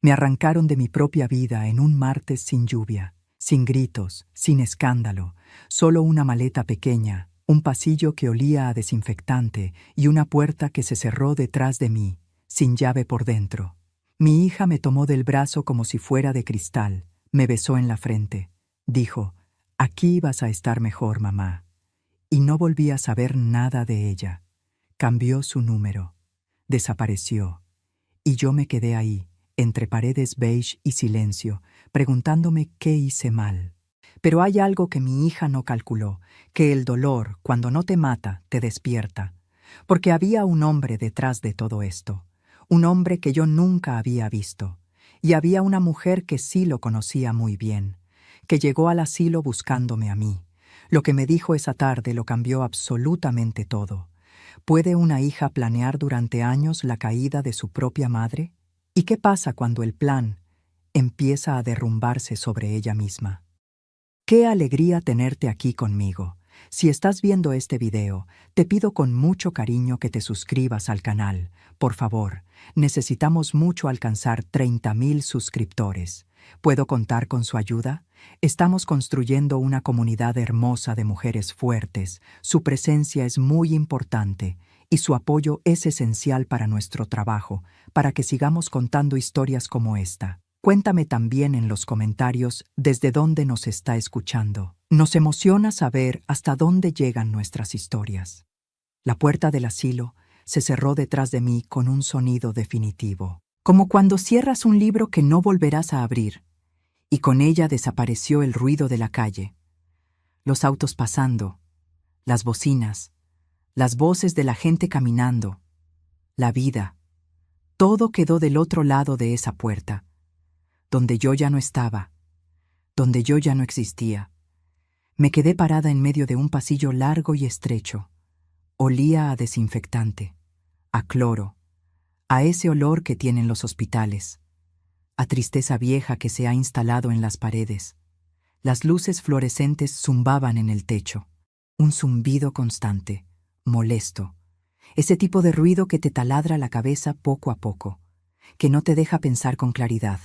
Me arrancaron de mi propia vida en un martes sin lluvia, sin gritos, sin escándalo, solo una maleta pequeña, un pasillo que olía a desinfectante y una puerta que se cerró detrás de mí, sin llave por dentro. Mi hija me tomó del brazo como si fuera de cristal, me besó en la frente. Dijo, «Aquí vas a estar mejor, mamá». Y no volví a saber nada de ella. Cambió su número. Desapareció. Y yo me quedé ahí, entre paredes beige y silencio, preguntándome qué hice mal. Pero hay algo que mi hija no calculó, que el dolor, cuando no te mata, te despierta. Porque había un hombre detrás de todo esto, un hombre que yo nunca había visto. Y había una mujer que sí lo conocía muy bien, que llegó al asilo buscándome a mí. Lo que me dijo esa tarde lo cambió absolutamente todo. ¿Puede una hija planear durante años la caída de su propia madre? ¿Y qué pasa cuando el plan empieza a derrumbarse sobre ella misma? ¡Qué alegría tenerte aquí conmigo! Si estás viendo este video, te pido con mucho cariño que te suscribas al canal. Por favor, necesitamos mucho alcanzar 30,000 suscriptores. ¿Puedo contar con su ayuda? Estamos construyendo una comunidad hermosa de mujeres fuertes. Su presencia es muy importante y su apoyo es esencial para nuestro trabajo, para que sigamos contando historias como esta. Cuéntame también en los comentarios desde dónde nos está escuchando. Nos emociona saber hasta dónde llegan nuestras historias. La puerta del asilo se cerró detrás de mí con un sonido definitivo, como cuando cierras un libro que no volverás a abrir, y con ella desapareció el ruido de la calle, los autos pasando, las bocinas, las voces de la gente caminando, la vida. Todo quedó del otro lado de esa puerta, donde yo ya no estaba, donde yo ya no existía. Me quedé parada en medio de un pasillo largo y estrecho. Olía a desinfectante, a cloro, a ese olor que tienen los hospitales, a tristeza vieja que se ha instalado en las paredes. Las luces fluorescentes zumbaban en el techo, un zumbido constante, molesto, ese tipo de ruido que te taladra la cabeza poco a poco, que no te deja pensar con claridad.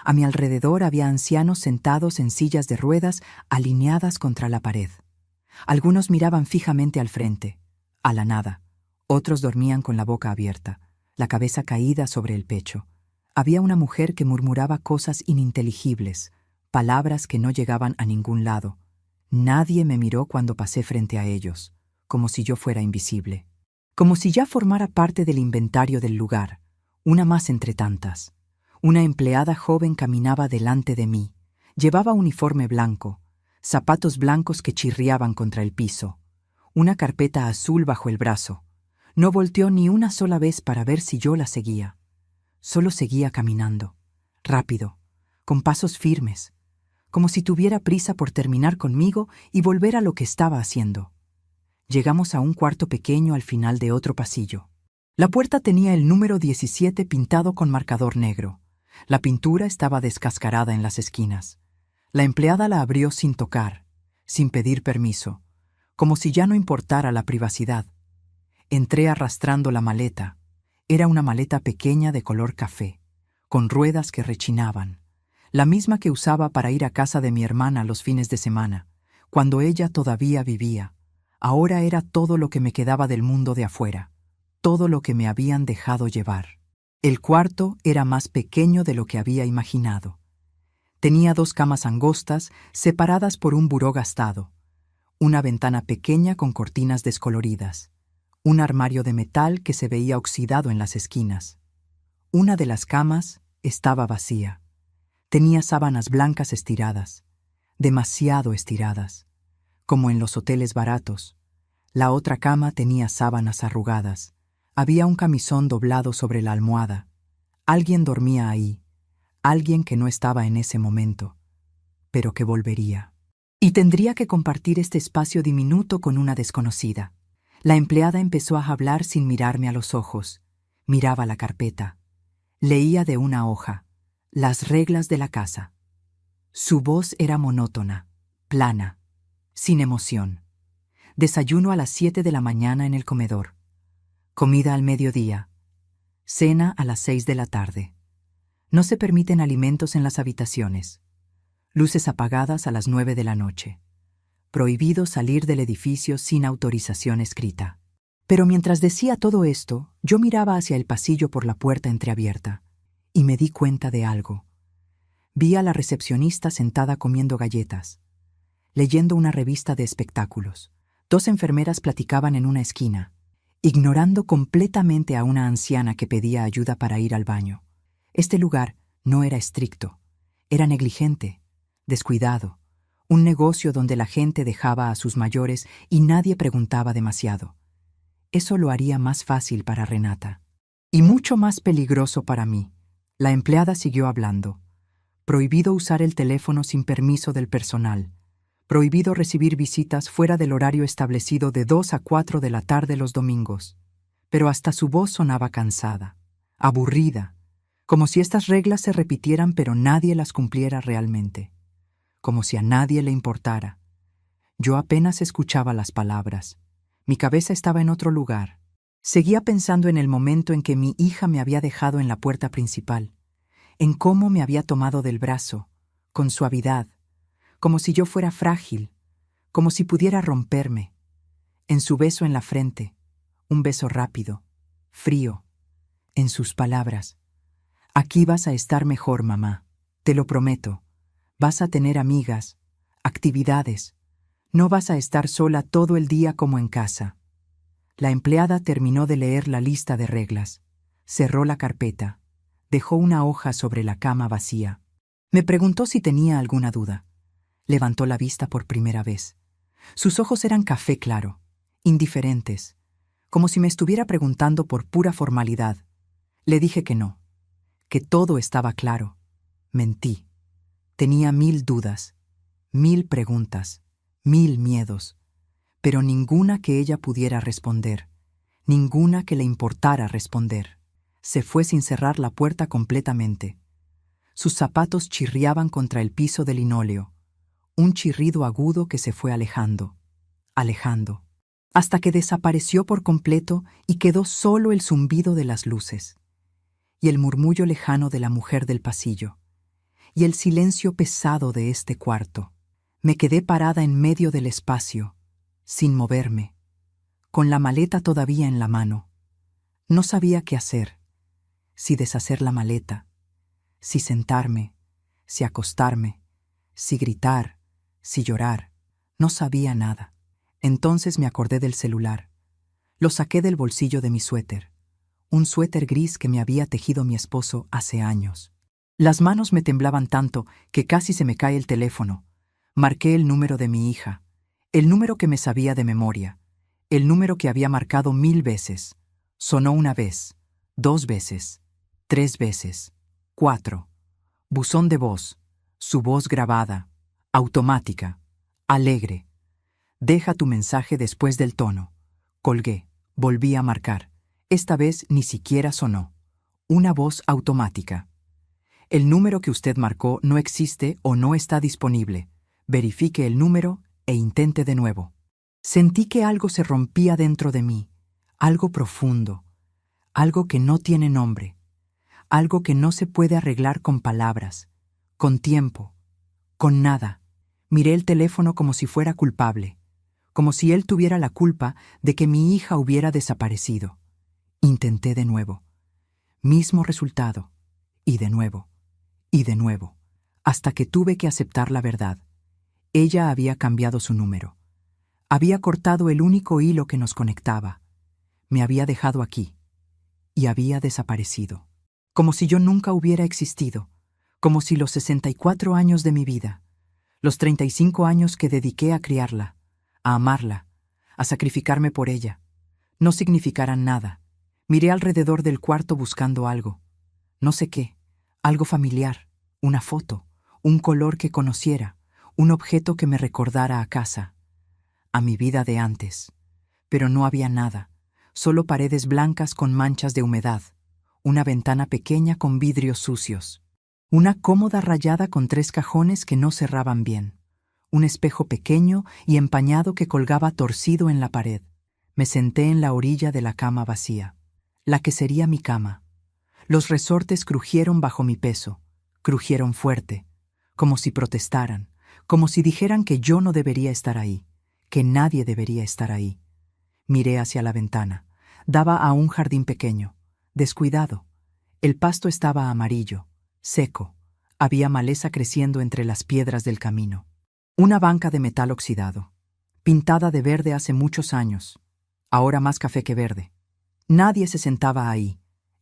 A mi alrededor había ancianos sentados en sillas de ruedas alineadas contra la pared. Algunos miraban fijamente al frente, a la nada. Otros dormían con la boca abierta, la cabeza caída sobre el pecho. Había una mujer que murmuraba cosas ininteligibles, palabras que no llegaban a ningún lado. Nadie me miró cuando pasé frente a ellos, como si yo fuera invisible. Como si ya formara parte del inventario del lugar, una más entre tantas. Una empleada joven caminaba delante de mí. Llevaba uniforme blanco, zapatos blancos que chirriaban contra el piso, una carpeta azul bajo el brazo. No volteó ni una sola vez para ver si yo la seguía. Solo seguía caminando, rápido, con pasos firmes, como si tuviera prisa por terminar conmigo y volver a lo que estaba haciendo. Llegamos a un cuarto pequeño al final de otro pasillo. La puerta tenía el número 17 pintado con marcador negro. La pintura estaba descascarada en las esquinas. La empleada la abrió sin tocar, sin pedir permiso, como si ya no importara la privacidad. Entré arrastrando la maleta. Era una maleta pequeña de color café, con ruedas que rechinaban, la misma que usaba para ir a casa de mi hermana los fines de semana, cuando ella todavía vivía. Ahora era todo lo que me quedaba del mundo de afuera, todo lo que me habían dejado llevar. El cuarto era más pequeño de lo que había imaginado. Tenía 2 camas angostas, separadas por un buró gastado, una ventana pequeña con cortinas descoloridas, un armario de metal que se veía oxidado en las esquinas. Una de las camas estaba vacía. Tenía sábanas blancas estiradas, demasiado estiradas, como en los hoteles baratos. La otra cama tenía sábanas arrugadas. Había un camisón doblado sobre la almohada. Alguien dormía ahí, alguien que no estaba en ese momento, pero que volvería. Y tendría que compartir este espacio diminuto con una desconocida. La empleada empezó a hablar sin mirarme a los ojos. Miraba la carpeta. Leía de una hoja, las reglas de la casa. Su voz era monótona, plana, sin emoción. Desayuno a las 7 de la mañana en el comedor. Comida al mediodía. Cena a las 6 de la tarde. No se permiten alimentos en las habitaciones. Luces apagadas a las 9 de la noche. Prohibido salir del edificio sin autorización escrita. Pero mientras decía todo esto, yo miraba hacia el pasillo por la puerta entreabierta y me di cuenta de algo. Vi a la recepcionista sentada comiendo galletas, leyendo una revista de espectáculos. 2 enfermeras platicaban en una esquina, ignorando completamente a una anciana que pedía ayuda para ir al baño. Este lugar no era estricto, era negligente, descuidado, un negocio donde la gente dejaba a sus mayores y nadie preguntaba demasiado. Eso lo haría más fácil para Renata. Y mucho más peligroso para mí. La empleada siguió hablando. Prohibido usar el teléfono sin permiso del personal. Prohibido recibir visitas fuera del horario establecido de 2 a 4 de la tarde los domingos. Pero hasta su voz sonaba cansada, aburrida, como si estas reglas se repitieran pero nadie las cumpliera realmente. Como si a nadie le importara. Yo apenas escuchaba las palabras. Mi cabeza estaba en otro lugar. Seguía pensando en el momento en que mi hija me había dejado en la puerta principal, en cómo me había tomado del brazo, con suavidad, como si yo fuera frágil, como si pudiera romperme, en su beso en la frente, un beso rápido, frío, en sus palabras. Aquí vas a estar mejor, mamá, te lo prometo. Vas a tener amigas, actividades. No vas a estar sola todo el día como en casa. La empleada terminó de leer la lista de reglas, cerró la carpeta, dejó una hoja sobre la cama vacía. Me preguntó si tenía alguna duda. Levantó la vista por primera vez. Sus ojos eran café claro, indiferentes, como si me estuviera preguntando por pura formalidad. Le dije que no, que todo estaba claro. Mentí. Tenía 1000 dudas, 1000 preguntas. 1000 miedos, pero ninguna que ella pudiera responder, ninguna que le importara responder. Se fue sin cerrar la puerta completamente. Sus zapatos chirriaban contra el piso de linóleo, un chirrido agudo que se fue alejando, alejando, hasta que desapareció por completo y quedó solo el zumbido de las luces, y el murmullo lejano de la mujer del pasillo, y el silencio pesado de este cuarto. Me quedé parada en medio del espacio, sin moverme, con la maleta todavía en la mano. No sabía qué hacer, si deshacer la maleta, si sentarme, si acostarme, si gritar, si llorar. No sabía nada. Entonces me acordé del celular. Lo saqué del bolsillo de mi suéter, un suéter gris que me había tejido mi esposo hace años. Las manos me temblaban tanto que casi se me cae el teléfono. Marqué el número de mi hija, el número que me sabía de memoria, el número que había marcado 1000 veces. Sonó una vez, 2 veces, 3 veces, 4. Buzón de voz, su voz grabada, automática, alegre. Deja tu mensaje después del tono. Colgué, volví a marcar. Esta vez ni siquiera sonó. Una voz automática. El número que usted marcó no existe o no está disponible. Verifique el número e intente de nuevo. Sentí que algo se rompía dentro de mí, algo profundo, algo que no tiene nombre, algo que no se puede arreglar con palabras, con tiempo, con nada. Miré el teléfono como si fuera culpable, como si él tuviera la culpa de que mi hija hubiera desaparecido. Intenté de nuevo. Mismo resultado, y de nuevo, hasta que tuve que aceptar la verdad. Ella había cambiado su número. Había cortado el único hilo que nos conectaba. Me había dejado aquí. Y había desaparecido. Como si yo nunca hubiera existido. Como si los 64 años de mi vida, los 35 años que dediqué a criarla, a amarla, a sacrificarme por ella, no significaran nada. Miré alrededor del cuarto buscando algo. No sé qué. Algo familiar. Una foto. Un color que conociera. Un objeto que me recordara a casa, a mi vida de antes. Pero no había nada, solo paredes blancas con manchas de humedad, una ventana pequeña con vidrios sucios, una cómoda rayada con 3 cajones que no cerraban bien, un espejo pequeño y empañado que colgaba torcido en la pared. Me senté en la orilla de la cama vacía, la que sería mi cama. Los resortes crujieron bajo mi peso, crujieron fuerte, como si protestaran, como si dijeran que yo no debería estar ahí, que nadie debería estar ahí. Miré hacia la ventana. Daba a un jardín pequeño, descuidado. El pasto estaba amarillo, seco. Había maleza creciendo entre las piedras del camino. Una banca de metal oxidado, pintada de verde hace muchos años, ahora más café que verde. Nadie se sentaba ahí.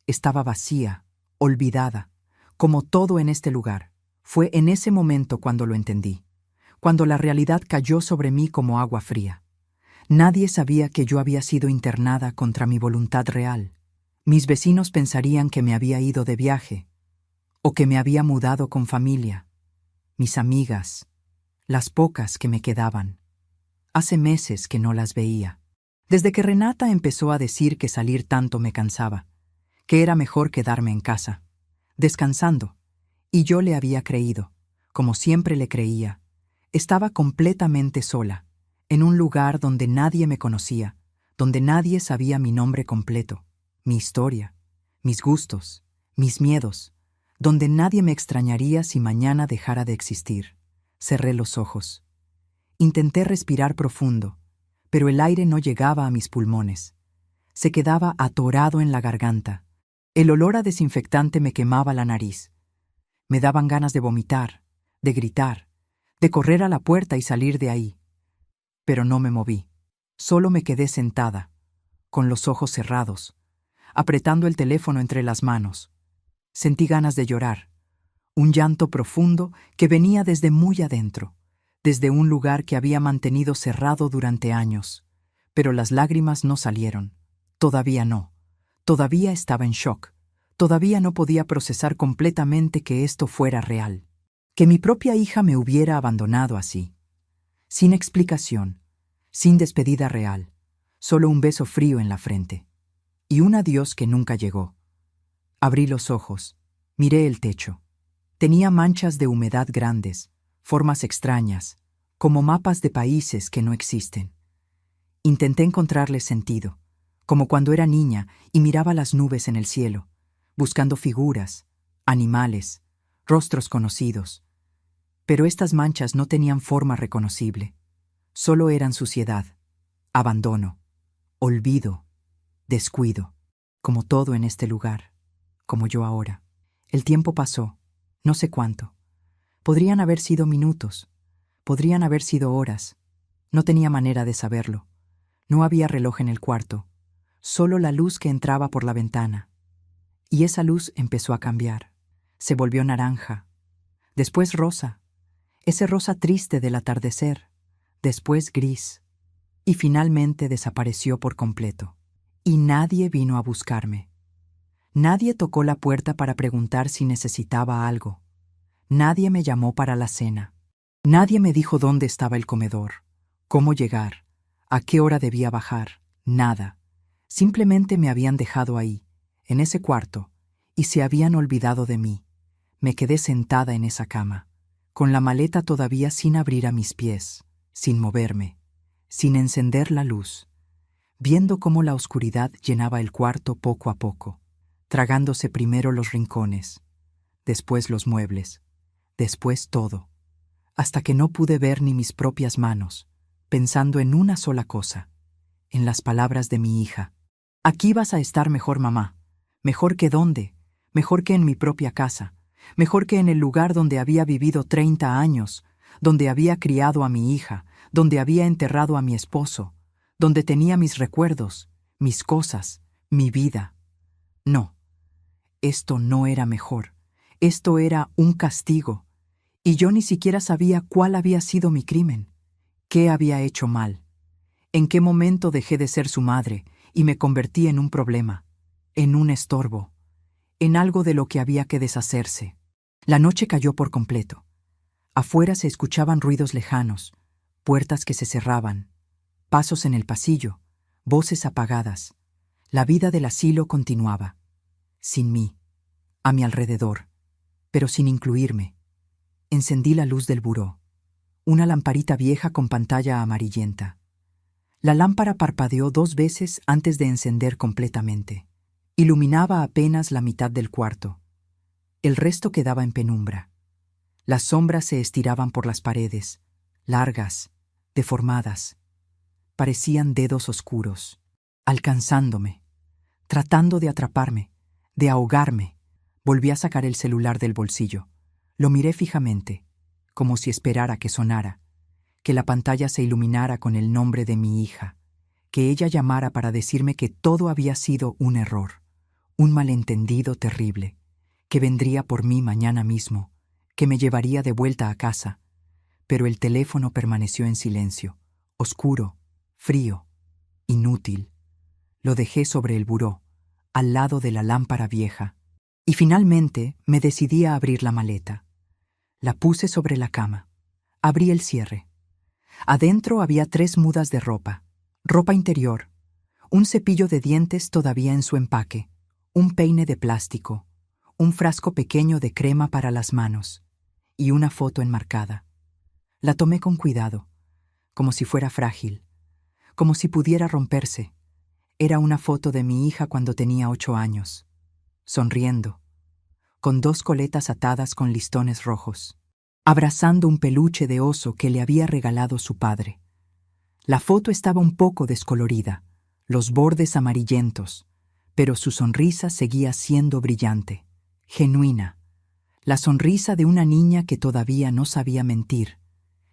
Estaba vacía, olvidada, como todo en este lugar. Fue en ese momento cuando lo entendí, cuando la realidad cayó sobre mí como agua fría. Nadie sabía que yo había sido internada contra mi voluntad real. Mis vecinos pensarían que me había ido de viaje, o que me había mudado con familia. Mis amigas, las pocas que me quedaban. Hace meses que no las veía. Desde que Renata empezó a decir que salir tanto me cansaba, que era mejor quedarme en casa, descansando, y yo le había creído, como siempre le creía. Estaba completamente sola, en un lugar donde nadie me conocía, donde nadie sabía mi nombre completo, mi historia, mis gustos, mis miedos, donde nadie me extrañaría si mañana dejara de existir. Cerré los ojos. Intenté respirar profundo, pero el aire no llegaba a mis pulmones. Se quedaba atorado en la garganta. El olor a desinfectante me quemaba la nariz. Me daban ganas de vomitar, de gritar, de correr a la puerta y salir de ahí. Pero no me moví. Solo me quedé sentada, con los ojos cerrados, apretando el teléfono entre las manos. Sentí ganas de llorar, un llanto profundo que venía desde muy adentro, desde un lugar que había mantenido cerrado durante años. Pero las lágrimas no salieron. Todavía no. Todavía estaba en shock. Todavía no podía procesar completamente que esto fuera real. Que mi propia hija me hubiera abandonado así. Sin explicación, sin despedida real, solo un beso frío en la frente. Y un adiós que nunca llegó. Abrí los ojos, miré el techo. Tenía manchas de humedad grandes, formas extrañas, como mapas de países que no existen. Intenté encontrarle sentido, como cuando era niña y miraba las nubes en el cielo, buscando figuras, animales, rostros conocidos. Pero estas manchas no tenían forma reconocible. Solo eran suciedad, abandono, olvido, descuido, como todo en este lugar, como yo ahora. El tiempo pasó, no sé cuánto. Podrían haber sido minutos, podrían haber sido horas. No tenía manera de saberlo. No había reloj en el cuarto, solo la luz que entraba por la ventana. Y esa luz empezó a cambiar. Se volvió naranja, después rosa, ese rosa triste del atardecer, después gris, y finalmente desapareció por completo. Y nadie vino a buscarme. Nadie tocó la puerta para preguntar si necesitaba algo. Nadie me llamó para la cena. Nadie me dijo dónde estaba el comedor, cómo llegar, a qué hora debía bajar. Nada. Simplemente me habían dejado ahí, en ese cuarto, y se habían olvidado de mí. Me quedé sentada en esa cama, con la maleta todavía sin abrir a mis pies, sin moverme, sin encender la luz, viendo cómo la oscuridad llenaba el cuarto poco a poco, tragándose primero los rincones, después los muebles, después todo, hasta que no pude ver ni mis propias manos, pensando en una sola cosa, en las palabras de mi hija. Aquí vas a estar mejor, mamá, mejor que dónde, mejor que en mi propia casa, mejor que en el lugar donde había vivido 30 años, donde había criado a mi hija, donde había enterrado a mi esposo, donde tenía mis recuerdos, mis cosas, mi vida. No, esto no era mejor, esto era un castigo, y yo ni siquiera sabía cuál había sido mi crimen, qué había hecho mal, en qué momento dejé de ser su madre y me convertí en un problema, en un estorbo, en algo de lo que había que deshacerse. La noche cayó por completo. Afuera se escuchaban ruidos lejanos, puertas que se cerraban, pasos en el pasillo, voces apagadas. La vida del asilo continuaba, sin mí, a mi alrededor, pero sin incluirme. Encendí la luz del buró, una lamparita vieja con pantalla amarillenta. La lámpara parpadeó 2 veces antes de encender completamente. Iluminaba apenas la mitad del cuarto. El resto quedaba en penumbra. Las sombras se estiraban por las paredes, largas, deformadas. Parecían dedos oscuros, alcanzándome, tratando de atraparme, de ahogarme. Volví a sacar el celular del bolsillo. Lo miré fijamente, como si esperara que sonara, que la pantalla se iluminara con el nombre de mi hija, que ella llamara para decirme que todo había sido un error, un malentendido terrible, que vendría por mí mañana mismo, que me llevaría de vuelta a casa. Pero el teléfono permaneció en silencio, oscuro, frío, inútil. Lo dejé sobre el buró, al lado de la lámpara vieja, y finalmente me decidí a abrir la maleta. La puse sobre la cama. Abrí el cierre. Adentro había 3 mudas de ropa interior, un cepillo de dientes todavía en su empaque, un peine de plástico, un frasco pequeño de crema para las manos y una foto enmarcada. La tomé con cuidado, como si fuera frágil, como si pudiera romperse. Era una foto de mi hija cuando tenía 8 años, sonriendo, con 2 coletas atadas con listones rojos, abrazando un peluche de oso que le había regalado su padre. La foto estaba un poco descolorida, los bordes amarillentos, pero su sonrisa seguía siendo brillante, genuina, la sonrisa de una niña que todavía no sabía mentir,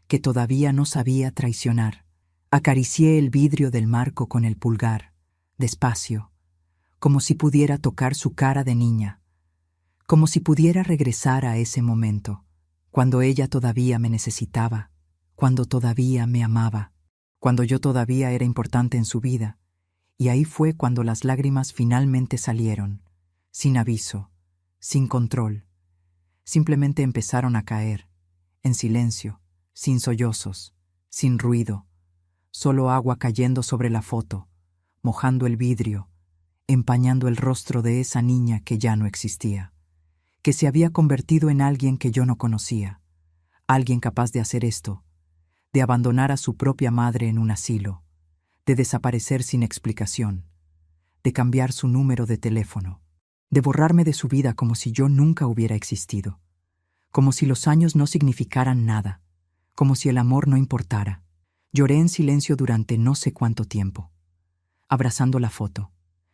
que todavía no sabía traicionar. Acaricié el vidrio del marco con el pulgar, despacio, como si pudiera tocar su cara de niña, como si pudiera regresar a ese momento, cuando ella todavía me necesitaba, cuando todavía me amaba, cuando yo todavía era importante en su vida. Y ahí fue cuando las lágrimas finalmente salieron, sin aviso, sin control. Simplemente empezaron a caer, en silencio, sin sollozos, sin ruido, solo agua cayendo sobre la foto, mojando el vidrio, empañando el rostro de esa niña que ya no existía, que se había convertido en alguien que yo no conocía, alguien capaz de hacer esto, de abandonar a su propia madre en un asilo, de desaparecer sin explicación, de cambiar su número de teléfono, de borrarme de su vida como si yo nunca hubiera existido, como si los años no significaran nada, como si el amor no importara. Lloré en silencio durante no sé cuánto tiempo, abrazando la foto,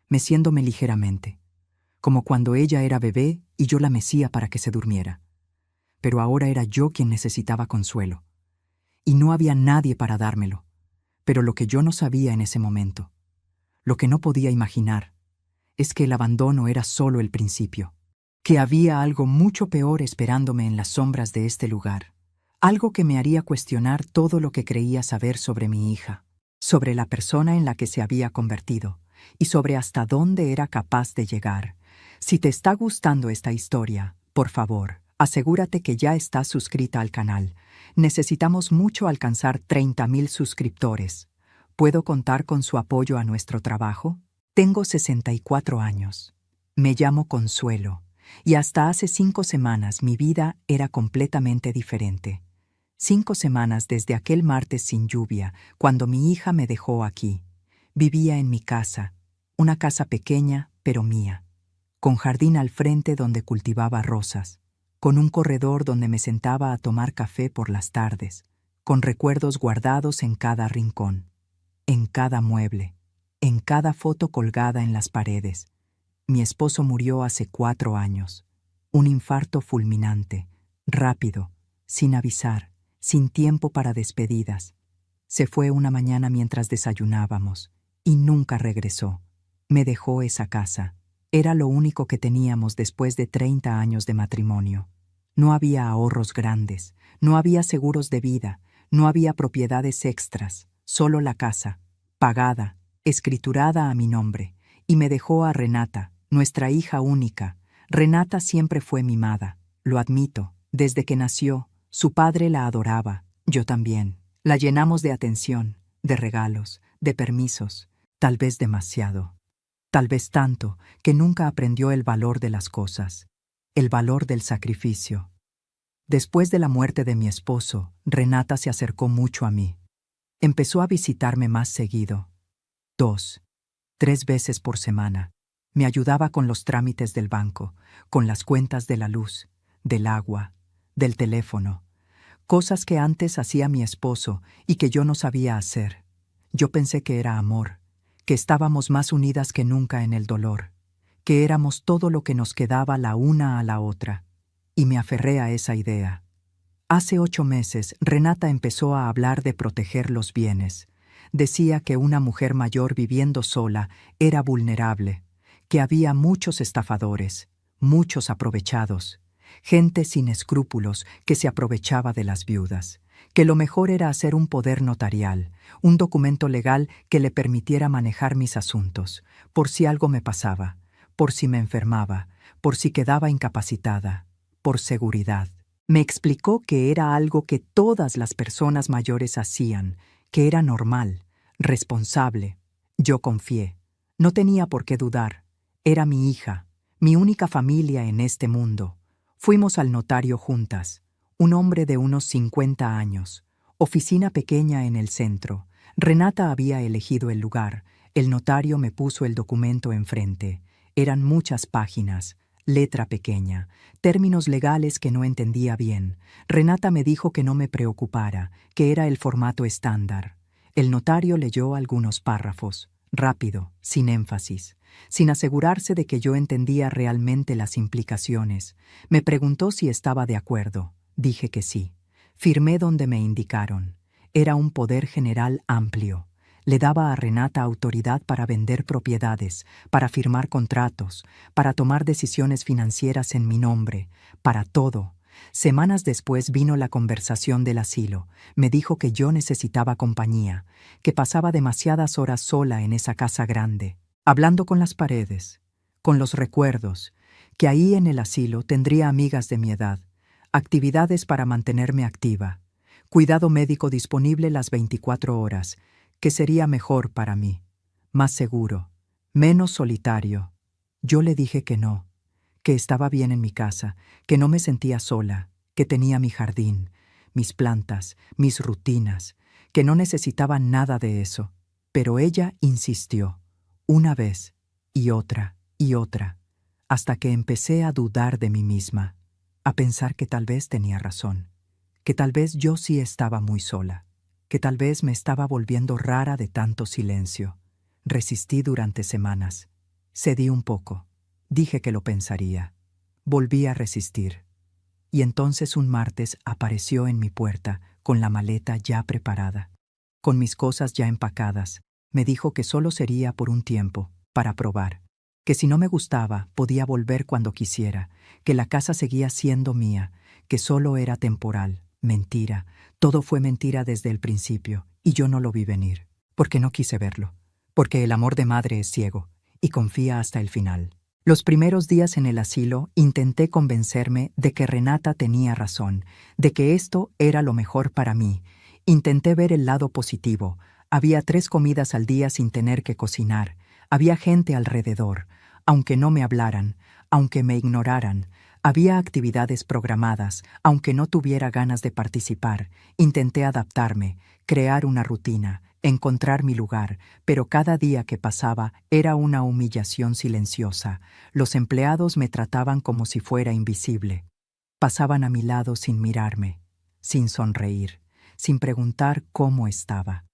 meciéndome ligeramente, como cuando ella era bebé y yo la mecía para que se durmiera. Pero ahora era yo quien necesitaba consuelo, y no había nadie para dármelo. Pero lo que yo no sabía en ese momento, lo que no podía imaginar, es que el abandono era solo el principio, que había algo mucho peor esperándome en las sombras de este lugar, algo que me haría cuestionar todo lo que creía saber sobre mi hija, sobre la persona en la que se había convertido y sobre hasta dónde era capaz de llegar. Si te está gustando esta historia, por favor, asegúrate que ya estás suscrita al canal. Necesitamos mucho alcanzar 30,000 suscriptores. ¿Puedo contar con su apoyo a nuestro trabajo? Tengo 64 años. Me llamo Consuelo, y hasta hace 5 semanas mi vida era completamente diferente. 5 semanas desde aquel martes sin lluvia, cuando mi hija me dejó aquí. Vivía en mi casa, una casa pequeña, pero mía, con jardín al frente donde cultivaba rosas, con un corredor donde me sentaba a tomar café por las tardes, con recuerdos guardados en cada rincón, en cada mueble, en cada foto colgada en las paredes. Mi esposo murió hace 4 años. Un infarto fulminante, rápido, sin avisar, sin tiempo para despedidas. Se fue una mañana mientras desayunábamos y nunca regresó. Me dejó esa casa. Era lo único que teníamos después de 30 años de matrimonio. No había ahorros grandes, no había seguros de vida, no había propiedades extras, solo la casa, pagada, escriturada a mi nombre, y me dejó a Renata, nuestra hija única. Renata siempre fue mimada, lo admito. Desde que nació, su padre la adoraba, yo también. La llenamos de atención, de regalos, de permisos, tal vez demasiado. Tal vez tanto que nunca aprendió el valor de las cosas, el valor del sacrificio. Después de la muerte de mi esposo, Renata se acercó mucho a mí. Empezó a visitarme más seguido, 2, 3 veces por semana. Me ayudaba con los trámites del banco, con las cuentas de la luz, del agua, del teléfono, cosas que antes hacía mi esposo y que yo no sabía hacer. Yo pensé que era amor, que estábamos más unidas que nunca en el dolor, que éramos todo lo que nos quedaba la una a la otra, y me aferré a esa idea. Hace 8 meses, Renata empezó a hablar de proteger los bienes. Decía que una mujer mayor viviendo sola era vulnerable, que había muchos estafadores, muchos aprovechados, gente sin escrúpulos que se aprovechaba de las viudas, que lo mejor era hacer un poder notarial, un documento legal que le permitiera manejar mis asuntos, por si algo me pasaba, por si me enfermaba, por si quedaba incapacitada, por seguridad. Me explicó que era algo que todas las personas mayores hacían, que era normal, responsable. Yo confié. No tenía por qué dudar. Era mi hija, mi única familia en este mundo. Fuimos al notario juntas, un hombre de unos 50 años, oficina pequeña en el centro. Renata había elegido el lugar, el notario me puso el documento enfrente. Eran muchas páginas, letra pequeña, términos legales que no entendía bien. Renata me dijo que no me preocupara, que era el formato estándar. El notario leyó algunos párrafos, rápido, sin énfasis, sin asegurarse de que yo entendía realmente las implicaciones. Me preguntó si estaba de acuerdo. Dije que sí. Firmé donde me indicaron. Era un poder general amplio. Le daba a Renata autoridad para vender propiedades, para firmar contratos, para tomar decisiones financieras en mi nombre, para todo. Semanas después vino la conversación del asilo. Me dijo que yo necesitaba compañía, que pasaba demasiadas horas sola en esa casa grande, hablando con las paredes, con los recuerdos, que ahí en el asilo tendría amigas de mi edad, actividades para mantenerme activa, cuidado médico disponible las 24 horas, que sería mejor para mí, más seguro, menos solitario. Yo le dije que no, que estaba bien en mi casa, que no me sentía sola, que tenía mi jardín, mis plantas, mis rutinas, que no necesitaba nada de eso. Pero ella insistió, una vez, y otra, hasta que empecé a dudar de mí misma, a pensar que tal vez tenía razón, que tal vez yo sí estaba muy sola, que tal vez me estaba volviendo rara de tanto silencio. Resistí durante semanas. Cedí un poco. Dije que lo pensaría. Volví a resistir. Y entonces un martes apareció en mi puerta con la maleta ya preparada, con mis cosas ya empacadas. Me dijo que solo sería por un tiempo, para probar, que si no me gustaba podía volver cuando quisiera, que la casa seguía siendo mía, que solo era temporal. Mentira. Todo fue mentira desde el principio, y yo no lo vi venir, porque no quise verlo, porque el amor de madre es ciego, y confía hasta el final. Los primeros días en el asilo intenté convencerme de que Renata tenía razón, de que esto era lo mejor para mí. Intenté ver el lado positivo. Había 3 comidas al día sin tener que cocinar. Había gente alrededor, aunque no me hablaran, aunque me ignoraran. Había actividades programadas, aunque no tuviera ganas de participar. Intenté adaptarme, crear una rutina, encontrar mi lugar, pero cada día que pasaba era una humillación silenciosa. Los empleados me trataban como si fuera invisible. Pasaban a mi lado sin mirarme, sin sonreír, sin preguntar cómo estaba.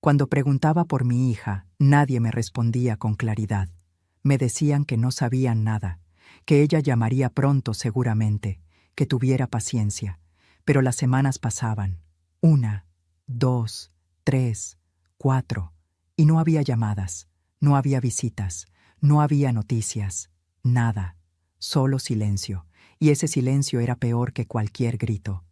Cuando preguntaba por mi hija, nadie me respondía con claridad. Me decían que no sabían nada, que ella llamaría pronto seguramente, que tuviera paciencia. Pero las semanas pasaban, 1, 2, 3, 4, y no había llamadas, no había visitas, no había noticias, nada, solo silencio, y ese silencio era peor que cualquier grito.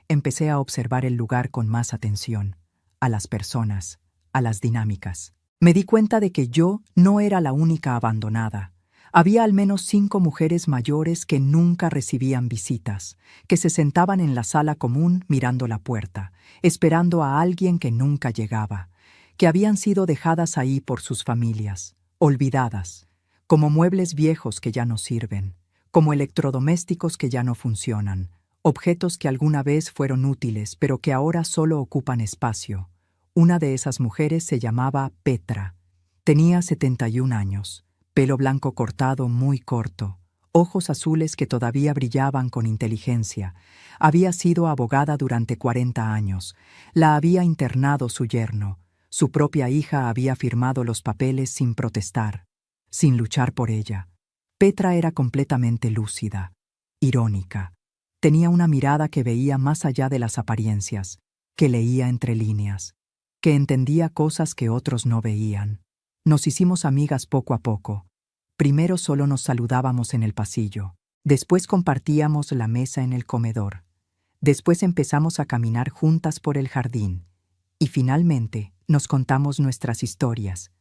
Empecé a observar el lugar con más atención, a las personas, a las dinámicas. Me di cuenta de que yo no era la única abandonada. Había al menos 5 mujeres mayores que nunca recibían visitas, que se sentaban en la sala común mirando la puerta, esperando a alguien que nunca llegaba, que habían sido dejadas ahí por sus familias, olvidadas, como muebles viejos que ya no sirven, como electrodomésticos que ya no funcionan, objetos que alguna vez fueron útiles pero que ahora solo ocupan espacio. Una de esas mujeres se llamaba Petra. Tenía 71 años. Pelo blanco cortado muy corto, ojos azules que todavía brillaban con inteligencia. Había sido abogada durante 40 años. La había internado su yerno. Su propia hija había firmado los papeles sin protestar, sin luchar por ella. Petra era completamente lúcida, irónica. Tenía una mirada que veía más allá de las apariencias, que leía entre líneas, que entendía cosas que otros no veían. Nos hicimos amigas poco a poco. Primero solo nos saludábamos en el pasillo. Después compartíamos la mesa en el comedor. Después empezamos a caminar juntas por el jardín. Y finalmente nos contamos nuestras historias.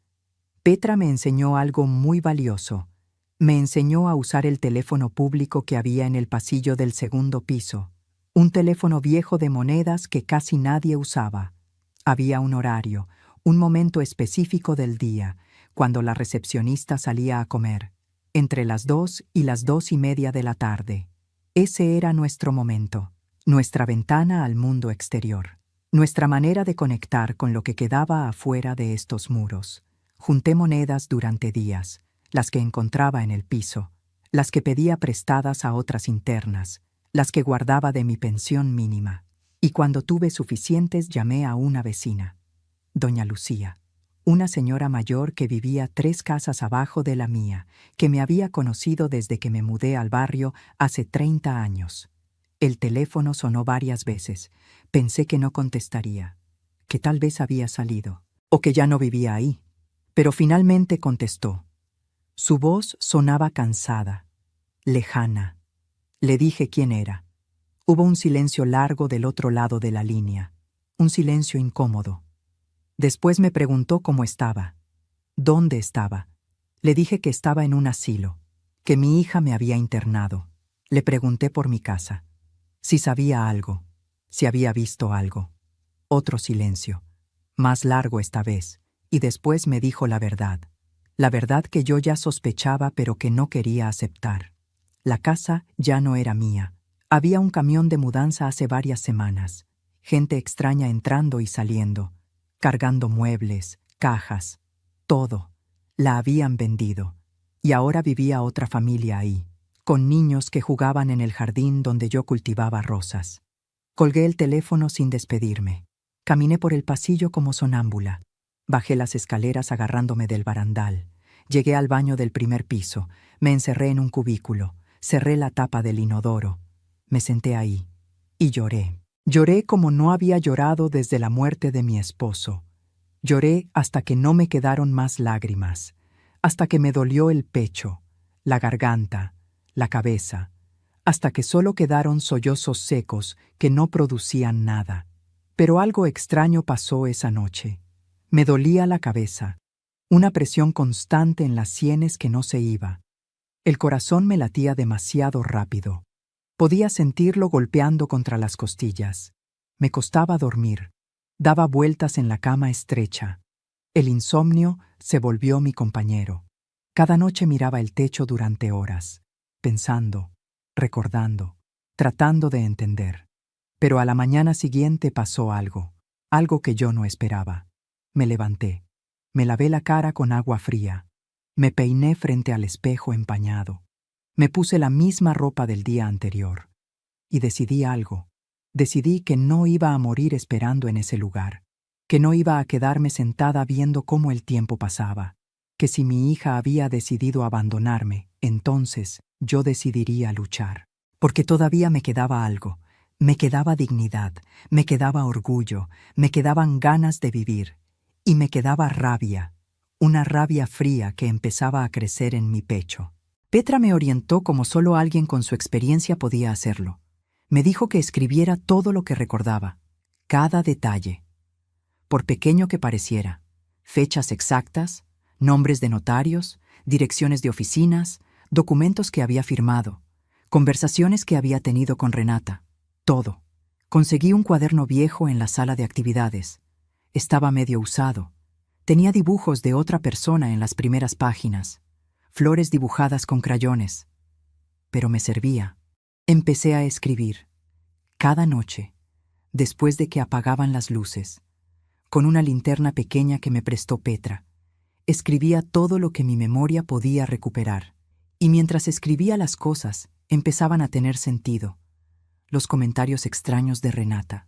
Petra me enseñó algo muy valioso. Me enseñó a usar el teléfono público que había en el pasillo del segundo piso. Un teléfono viejo de monedas que casi nadie usaba. Había un horario, un momento específico del día, cuando la recepcionista salía a comer, entre las 2 y las 2:30 de la tarde. Ese era nuestro momento, nuestra ventana al mundo exterior, nuestra manera de conectar con lo que quedaba afuera de estos muros. Junté monedas durante días, las que encontraba en el piso, las que pedía prestadas a otras internas, las que guardaba de mi pensión mínima. Y cuando tuve suficientes llamé a una vecina, doña Lucía, una señora mayor que vivía 3 casas abajo de la mía, que me había conocido desde que me mudé al barrio hace 30 años. El teléfono sonó varias veces. Pensé que no contestaría, que tal vez había salido, o que ya no vivía ahí. Pero finalmente contestó. Su voz sonaba cansada, lejana. Le dije quién era. Hubo un silencio largo del otro lado de la línea, un silencio incómodo. Después me preguntó cómo estaba, dónde estaba. Le dije que estaba en un asilo, que mi hija me había internado. Le pregunté por mi casa, si sabía algo, si había visto algo. Otro silencio, más largo esta vez, y después me dijo la verdad que yo ya sospechaba pero que no quería aceptar. La casa ya no era mía. Había un camión de mudanza hace varias semanas, gente extraña entrando y saliendo, cargando muebles, cajas, todo. La habían vendido. Y ahora vivía otra familia ahí, con niños que jugaban en el jardín donde yo cultivaba rosas. Colgué el teléfono sin despedirme. Caminé por el pasillo como sonámbula. Bajé las escaleras agarrándome del barandal. Llegué al baño del primer piso. Me encerré en un cubículo. Cerré la tapa del inodoro. Me senté ahí y lloré. Lloré como no había llorado desde la muerte de mi esposo. Lloré hasta que no me quedaron más lágrimas, hasta que me dolió el pecho, la garganta, la cabeza, hasta que solo quedaron sollozos secos que no producían nada. Pero algo extraño pasó esa noche. Me dolía la cabeza, una presión constante en las sienes que no se iba. El corazón me latía demasiado rápido. Podía sentirlo golpeando contra las costillas. Me costaba dormir. Daba vueltas en la cama estrecha. El insomnio se volvió mi compañero. Cada noche miraba el techo durante horas, pensando, recordando, tratando de entender. Pero a la mañana siguiente pasó algo que yo no esperaba. Me levanté. Me lavé la cara con agua fría. Me peiné frente al espejo empañado. Me puse la misma ropa del día anterior. Y decidí algo. Decidí que no iba a morir esperando en ese lugar, que no iba a quedarme sentada viendo cómo el tiempo pasaba, que si mi hija había decidido abandonarme, entonces yo decidiría luchar. Porque todavía me quedaba algo, me quedaba dignidad, me quedaba orgullo, me quedaban ganas de vivir, y me quedaba rabia, una rabia fría que empezaba a crecer en mi pecho. Petra me orientó como solo alguien con su experiencia podía hacerlo. Me dijo que escribiera todo lo que recordaba, cada detalle, por pequeño que pareciera, fechas exactas, nombres de notarios, direcciones de oficinas, documentos que había firmado, conversaciones que había tenido con Renata, todo. Conseguí un cuaderno viejo en la sala de actividades. Estaba medio usado. Tenía dibujos de otra persona en las primeras páginas, flores dibujadas con crayones. Pero me servía. Empecé a escribir, cada noche, después de que apagaban las luces, con una linterna pequeña que me prestó Petra. Escribía todo lo que mi memoria podía recuperar. Y mientras escribía las cosas, empezaban a tener sentido. Los comentarios extraños de Renata,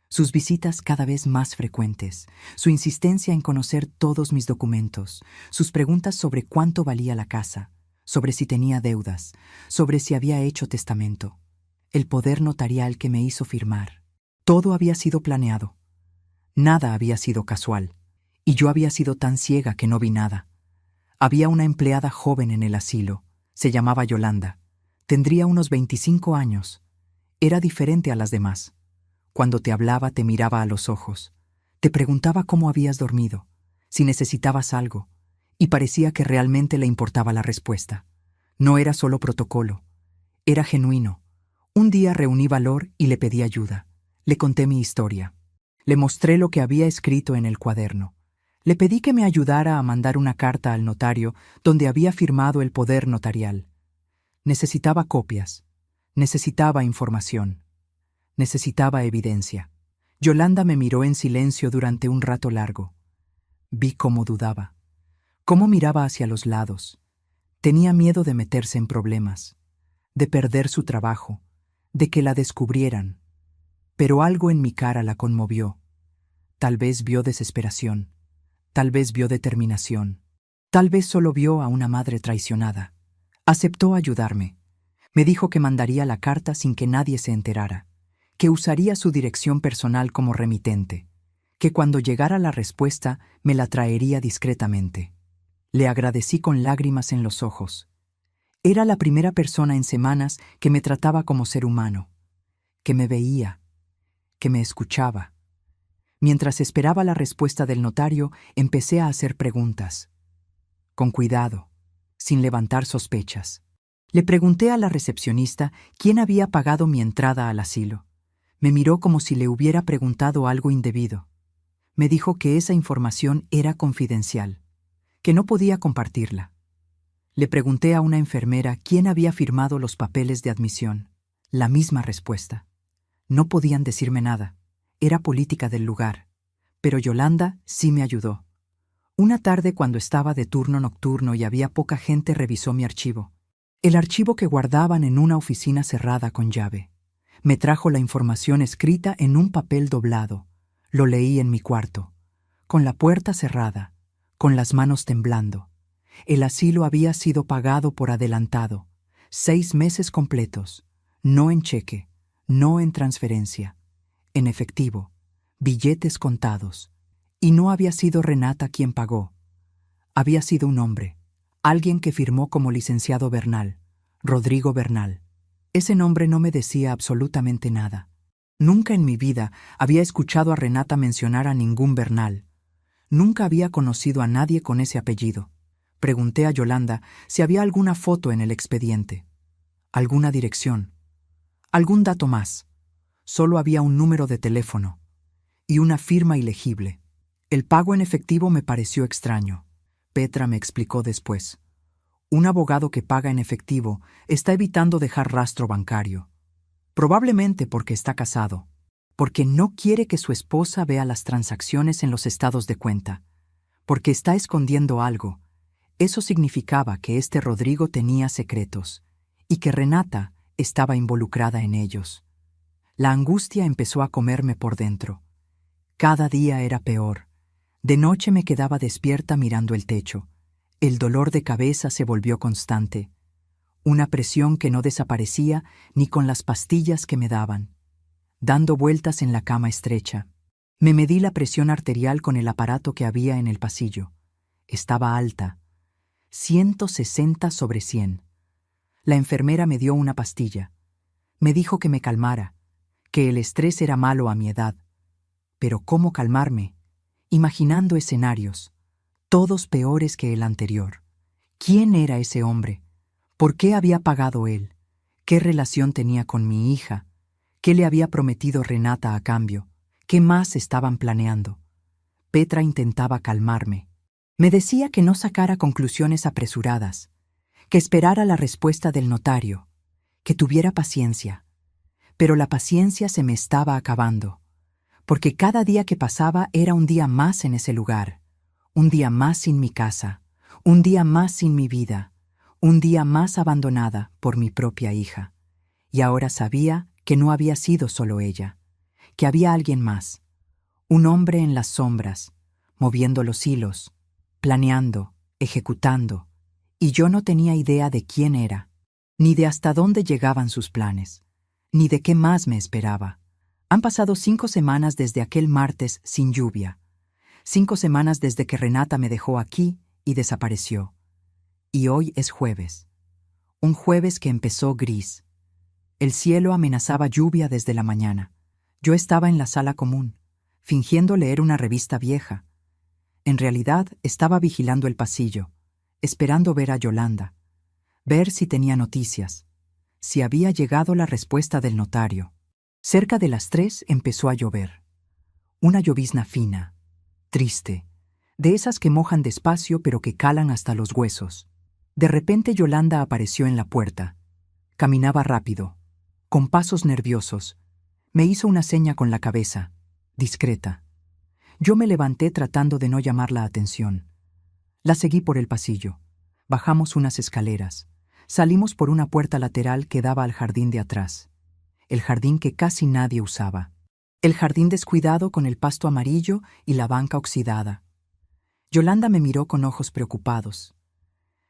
sus visitas cada vez más frecuentes, su insistencia en conocer todos mis documentos, sus preguntas sobre cuánto valía la casa, sobre si tenía deudas, sobre si había hecho testamento, el poder notarial que me hizo firmar. Todo había sido planeado. Nada había sido casual. Y yo había sido tan ciega que no vi nada. Había una empleada joven en el asilo. Se llamaba Yolanda. Tendría unos 25 años. Era diferente a las demás. Cuando te hablaba, te miraba a los ojos. Te preguntaba cómo habías dormido, si necesitabas algo, y parecía que realmente le importaba la respuesta. No era solo protocolo. Era genuino. Un día reuní valor y le pedí ayuda. Le conté mi historia. Le mostré lo que había escrito en el cuaderno. Le pedí que me ayudara a mandar una carta al notario donde había firmado el poder notarial. Necesitaba copias. Necesitaba información. Necesitaba evidencia. Yolanda me miró en silencio durante un rato largo. Vi cómo dudaba. Cómo miraba hacia los lados. Tenía miedo de meterse en problemas, de perder su trabajo, de que la descubrieran. Pero algo en mi cara la conmovió. Tal vez vio desesperación. Tal vez vio determinación. Tal vez solo vio a una madre traicionada. Aceptó ayudarme. Me dijo que mandaría la carta sin que nadie se enterara, que usaría su dirección personal como remitente, que cuando llegara la respuesta me la traería discretamente. Le agradecí con lágrimas en los ojos. Era la primera persona en semanas que me trataba como ser humano, que me veía, que me escuchaba. Mientras esperaba la respuesta del notario, empecé a hacer preguntas. Con cuidado, sin levantar sospechas. Le pregunté a la recepcionista quién había pagado mi entrada al asilo. Me miró como si le hubiera preguntado algo indebido. Me dijo que esa información era confidencial, que no podía compartirla. Le pregunté a una enfermera quién había firmado los papeles de admisión. La misma respuesta. No podían decirme nada. Era política del lugar. Pero Yolanda sí me ayudó. Una tarde, cuando estaba de turno nocturno y había poca gente, revisó mi archivo. El archivo que guardaban en una oficina cerrada con llave. Me trajo la información escrita en un papel doblado. Lo leí en mi cuarto, con la puerta cerrada, con las manos temblando. El asilo había sido pagado por adelantado. 6 meses completos. No en cheque, no en transferencia. En efectivo, billetes contados. Y no había sido Renata quien pagó. Había sido un hombre, alguien que firmó como licenciado Bernal, Rodrigo Bernal. Ese nombre no me decía absolutamente nada. Nunca en mi vida había escuchado a Renata mencionar a ningún Bernal. Nunca había conocido a nadie con ese apellido. Pregunté a Yolanda si había alguna foto en el expediente, alguna dirección, algún dato más. Solo había un número de teléfono y una firma ilegible. El pago en efectivo me pareció extraño. Petra me explicó después. Un abogado que paga en efectivo está evitando dejar rastro bancario. Probablemente porque está casado, porque no quiere que su esposa vea las transacciones en los estados de cuenta, porque está escondiendo algo. Eso significaba que este Rodrigo tenía secretos y que Renata estaba involucrada en ellos. La angustia empezó a comerme por dentro. Cada día era peor. De noche me quedaba despierta mirando el techo. El dolor de cabeza se volvió constante. Una presión que no desaparecía ni con las pastillas que me daban. Dando vueltas en la cama estrecha. Me medí la presión arterial con el aparato que había en el pasillo. Estaba alta. 160/100. La enfermera me dio una pastilla. Me dijo que me calmara, que el estrés era malo a mi edad. Pero ¿cómo calmarme? Imaginando escenarios, todos peores que el anterior. ¿Quién era ese hombre? ¿Por qué había pagado él? ¿Qué relación tenía con mi hija? ¿Qué le había prometido Renata a cambio? ¿Qué más estaban planeando? Petra intentaba calmarme. Me decía que no sacara conclusiones apresuradas, que esperara la respuesta del notario, que tuviera paciencia. Pero la paciencia se me estaba acabando, porque cada día que pasaba era un día más en ese lugar, Un día más sin mi casa, un día más sin mi vida, un día más abandonada por mi propia hija. Y ahora sabía que no había sido solo ella, que había alguien más, un hombre en las sombras, moviendo los hilos, planeando, ejecutando, y yo no tenía idea de quién era, ni de hasta dónde llegaban sus planes, ni de qué más me esperaba. Han pasado 5 semanas desde aquel martes sin lluvia, 5 semanas desde que Renata me dejó aquí y desapareció. Y hoy es jueves, un jueves que empezó gris. El cielo amenazaba lluvia desde la mañana. Yo estaba en la sala común, fingiendo leer una revista vieja. En realidad estaba vigilando el pasillo, esperando ver a Yolanda, ver si tenía noticias, si había llegado la respuesta del notario. Cerca de las 3 empezó a llover. Una llovizna fina, triste, de esas que mojan despacio pero que calan hasta los huesos. De repente Yolanda apareció en la puerta. Caminaba rápido, con pasos nerviosos. Me hizo una seña con la cabeza, discreta. Yo me levanté tratando de no llamar la atención. La seguí por el pasillo. Bajamos unas escaleras. Salimos por una puerta lateral que daba al jardín de atrás. El jardín que casi nadie usaba. El jardín descuidado con el pasto amarillo y la banca oxidada. Yolanda me miró con ojos preocupados.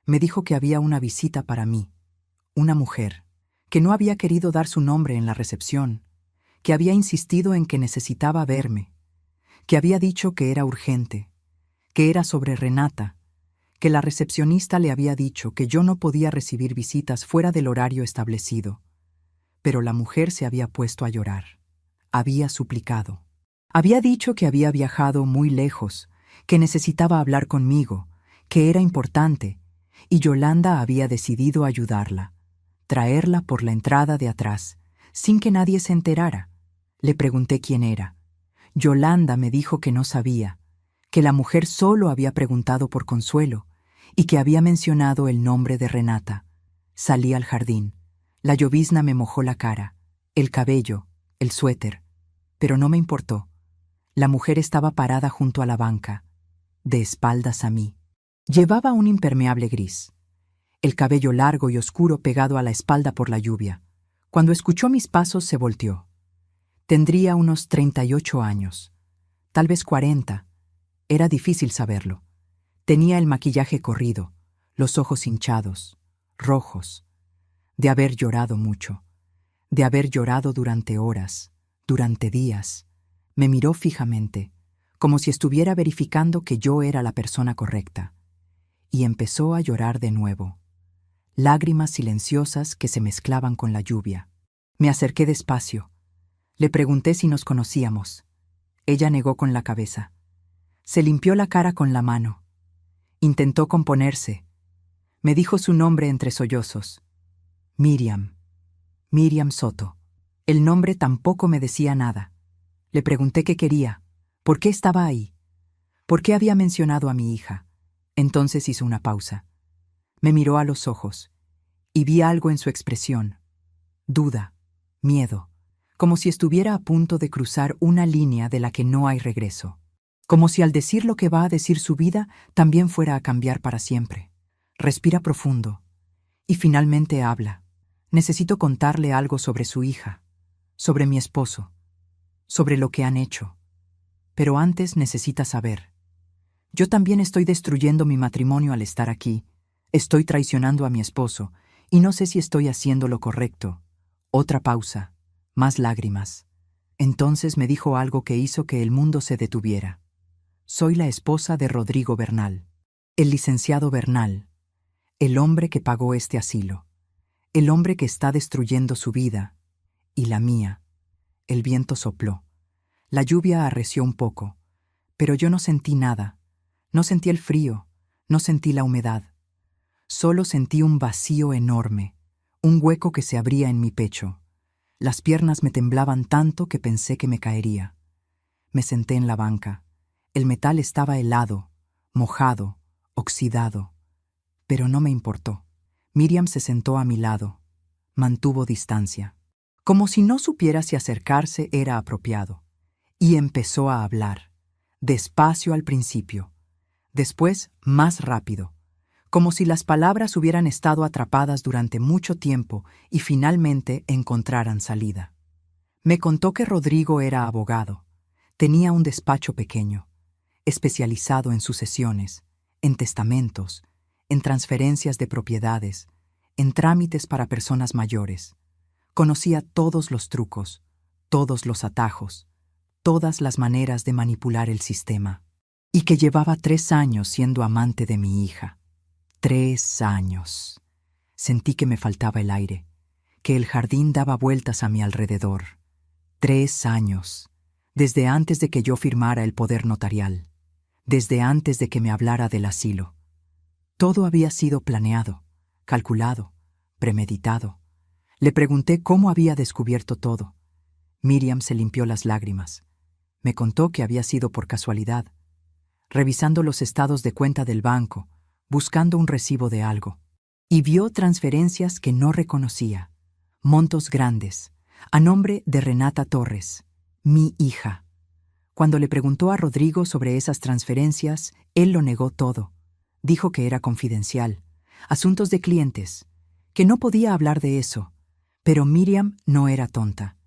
Me dijo que había una visita para mí, una mujer, que no había querido dar su nombre en la recepción, que había insistido en que necesitaba verme, que había dicho que era urgente, que era sobre Renata, que la recepcionista le había dicho que yo no podía recibir visitas fuera del horario establecido. Pero la mujer se había puesto a llorar. Había suplicado. Había dicho que había viajado muy lejos, que necesitaba hablar conmigo, que era importante, y Yolanda había decidido ayudarla, traerla por la entrada de atrás, sin que nadie se enterara. Le pregunté quién era. Yolanda me dijo que no sabía, que la mujer solo había preguntado por Consuelo y que había mencionado el nombre de Renata. Salí al jardín. La llovizna me mojó la cara, el cabello, el suéter, pero no me importó. La mujer estaba parada junto a la banca, de espaldas a mí. Llevaba un impermeable gris, el cabello largo y oscuro pegado a la espalda por la lluvia. Cuando escuchó mis pasos se volteó. Tendría unos 38 años, tal vez 40. Era difícil saberlo. Tenía el maquillaje corrido, los ojos hinchados, rojos, de haber llorado mucho, de haber llorado durante horas, durante días. Me miró fijamente, como si estuviera verificando que yo era la persona correcta, y empezó a llorar de nuevo. Lágrimas silenciosas que se mezclaban con la lluvia. Me acerqué despacio. Le pregunté si nos conocíamos. Ella negó con la cabeza. Se limpió la cara con la mano. Intentó componerse. Me dijo su nombre entre sollozos. Miriam. Miriam Soto. El nombre tampoco me decía nada. Le pregunté qué quería, por qué estaba ahí, por qué había mencionado a mi hija. Entonces hizo una pausa. Me miró a los ojos, y vi algo en su expresión. Duda, miedo, como si estuviera a punto de cruzar una línea de la que no hay regreso. Como si al decir lo que va a decir su vida, también fuera a cambiar para siempre. Respira profundo, y finalmente habla. Necesito contarle algo sobre su hija, sobre mi esposo, sobre lo que han hecho. Pero antes necesita saber. Yo también estoy destruyendo mi matrimonio al estar aquí. Estoy traicionando a mi esposo, y no sé si estoy haciendo lo correcto. Otra pausa, más lágrimas. Entonces me dijo algo que hizo que el mundo se detuviera. Soy la esposa de Rodrigo Bernal, el licenciado Bernal, el hombre que pagó este asilo, el hombre que está destruyendo su vida, y la mía. El viento sopló. La lluvia arreció un poco, pero yo no sentí nada. No sentí el frío, no sentí la humedad. Solo sentí un vacío enorme, un hueco que se abría en mi pecho. Las piernas me temblaban tanto que pensé que me caería. Me senté en la banca. El metal estaba helado, mojado, oxidado. Pero no me importó. Miriam se sentó a mi lado. Mantuvo distancia, como si no supiera si acercarse era apropiado. Y empezó a hablar, despacio al principio, Después, más rápido, como si las palabras hubieran estado atrapadas durante mucho tiempo y finalmente encontraran salida. Me contó que Rodrigo era abogado. Tenía un despacho pequeño, especializado en sucesiones, en testamentos, en transferencias de propiedades, en trámites para personas mayores. Conocía todos los trucos, todos los atajos, todas las maneras de manipular el sistema. Y que llevaba 3 años siendo amante de mi hija. 3 años. Sentí que me faltaba el aire, que el jardín daba vueltas a mi alrededor. 3 años. Desde antes de que yo firmara el poder notarial. Desde antes de que me hablara del asilo. Todo había sido planeado, calculado, premeditado. Le pregunté cómo había descubierto todo. Miriam se limpió las lágrimas. Me contó que había sido por casualidad, revisando los estados de cuenta del banco, buscando un recibo de algo. Y vio transferencias que no reconocía, montos grandes, a nombre de Renata Torres, mi hija. Cuando le preguntó a Rodrigo sobre esas transferencias, él lo negó todo. Dijo que era confidencial, asuntos de clientes, que no podía hablar de eso. Pero Miriam no era tonta.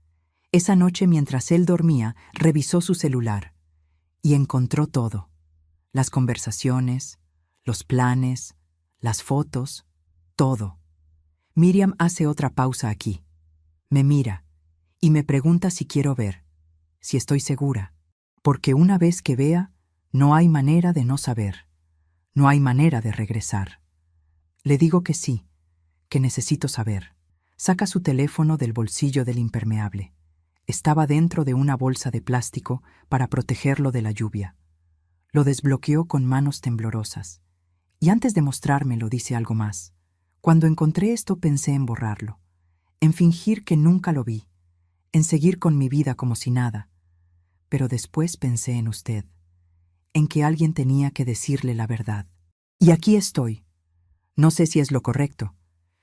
Esa noche, mientras él dormía, revisó su celular y encontró todo. Las conversaciones, los planes, las fotos, todo. Miriam hace otra pausa aquí. Me mira y me pregunta si quiero ver, si estoy segura. Porque una vez que vea, no hay manera de no saber. No hay manera de regresar. Le digo que sí, que necesito saber. Saca su teléfono del bolsillo del impermeable. Estaba dentro de una bolsa de plástico para protegerlo de la lluvia. Lo desbloqueó con manos temblorosas. Y antes de mostrármelo dice algo más. Cuando encontré esto pensé en borrarlo, en fingir que nunca lo vi, en seguir con mi vida como si nada. Pero después pensé en usted, en que alguien tenía que decirle la verdad. Y aquí estoy. No sé si es lo correcto,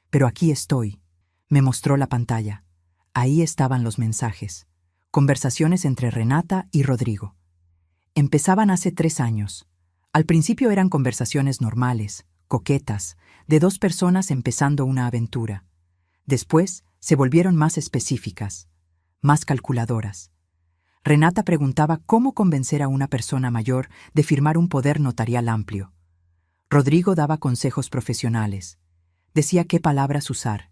pero aquí estoy. Me mostró la pantalla. Ahí estaban los mensajes. Conversaciones entre Renata y Rodrigo. Empezaban hace 3 años. Al principio eran conversaciones normales, coquetas, de 2 personas empezando una aventura. Después se volvieron más específicas, más calculadoras. Renata preguntaba cómo convencer a una persona mayor de firmar un poder notarial amplio. Rodrigo daba consejos profesionales. Decía qué palabras usar,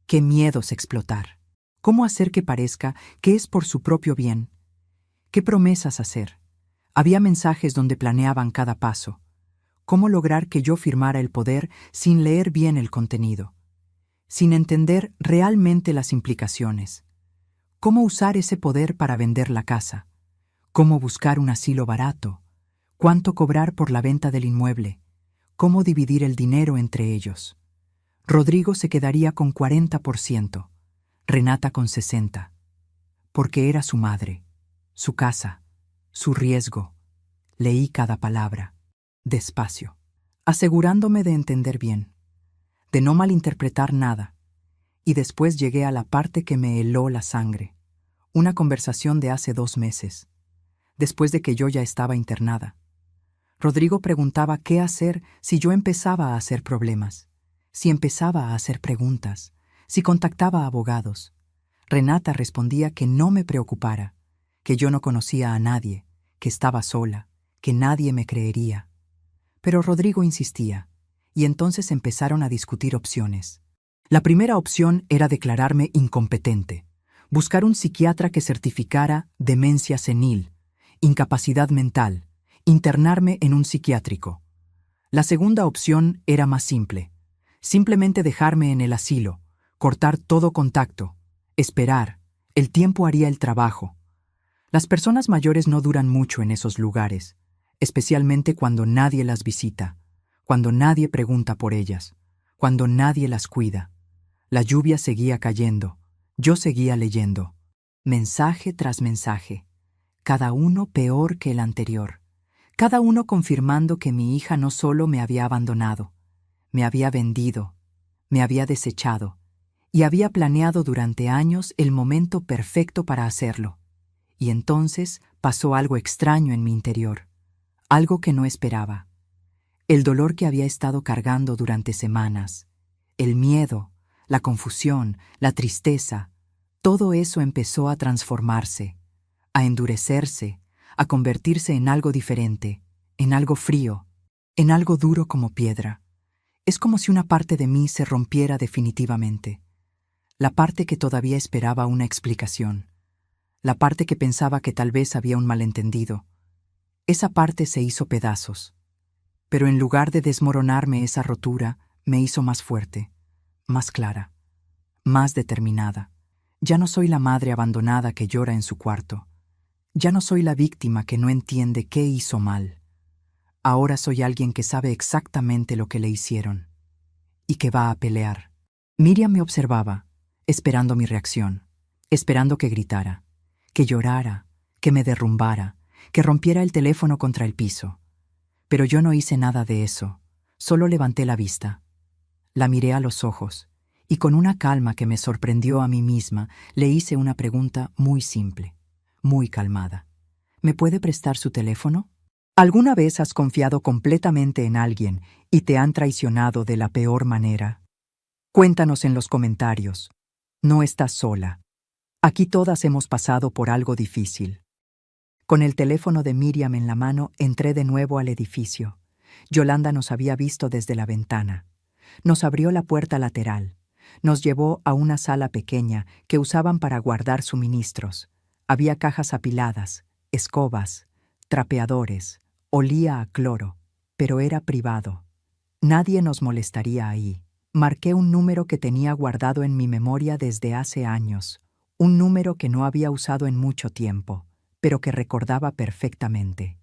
qué miedos explotar, cómo hacer que parezca que es por su propio bien, qué promesas hacer. Había mensajes donde planeaban cada paso, cómo lograr que yo firmara el poder sin leer bien el contenido, sin entender realmente las implicaciones, cómo usar ese poder para vender la casa, cómo buscar un asilo barato, cuánto cobrar por la venta del inmueble, cómo dividir el dinero entre ellos. Rodrigo se quedaría con 40%, Renata con 60%, porque era su madre, su casa, su riesgo. Leí cada palabra, despacio, asegurándome de entender bien, de no malinterpretar nada, y después llegué a la parte que me heló la sangre, una conversación de hace 2 meses, después de que yo ya estaba internada. Rodrigo preguntaba qué hacer si yo empezaba a hacer problemas, si empezaba a hacer preguntas, si contactaba a abogados. Renata respondía que no me preocupara, que yo no conocía a nadie, que estaba sola, que nadie me creería. Pero Rodrigo insistía, y entonces empezaron a discutir opciones. La primera opción era declararme incompetente, buscar un psiquiatra que certificara demencia senil, incapacidad mental, internarme en un psiquiátrico. La segunda opción era más simple, simplemente dejarme en el asilo, cortar todo contacto, esperar, el tiempo haría el trabajo. Las personas mayores no duran mucho en esos lugares, especialmente cuando nadie las visita, cuando nadie pregunta por ellas, cuando nadie las cuida. La lluvia seguía cayendo, yo seguía leyendo, mensaje tras mensaje, cada uno peor que el anterior, cada uno confirmando que mi hija no solo me había abandonado, me había vendido, me había desechado, y había planeado durante años el momento perfecto para hacerlo. Y entonces pasó algo extraño en mi interior, algo que no esperaba. El dolor que había estado cargando durante semanas, el miedo, la confusión, la tristeza, todo eso empezó a transformarse, a endurecerse, a convertirse en algo diferente, en algo frío, en algo duro como piedra. Es como si una parte de mí se rompiera definitivamente, la parte que todavía esperaba una explicación, la parte que pensaba que tal vez había un malentendido. Esa parte se hizo pedazos, pero en lugar de desmoronarme esa rotura, me hizo más fuerte, más clara, más determinada. Ya no soy la madre abandonada que llora en su cuarto. Ya no soy la víctima que no entiende qué hizo mal. Ahora soy alguien que sabe exactamente lo que le hicieron y que va a pelear. Miriam me observaba, esperando mi reacción, esperando que gritara, que llorara, que me derrumbara, que rompiera el teléfono contra el piso. Pero yo no hice nada de eso, solo levanté la vista. La miré a los ojos y con una calma que me sorprendió a mí misma, le hice una pregunta muy simple, muy calmada. ¿Me puede prestar su teléfono? ¿Alguna vez has confiado completamente en alguien y te han traicionado de la peor manera? Cuéntanos en los comentarios. No estás sola. Aquí todas hemos pasado por algo difícil. Con el teléfono de Miriam en la mano, entré de nuevo al edificio. Yolanda nos había visto desde la ventana. Nos abrió la puerta lateral. Nos llevó a una sala pequeña que usaban para guardar suministros. Había cajas apiladas, escobas, trapeadores. Olía a cloro, pero era privado. Nadie nos molestaría ahí. Marqué un número que tenía guardado en mi memoria desde hace años, un número que no había usado en mucho tiempo, pero que recordaba perfectamente.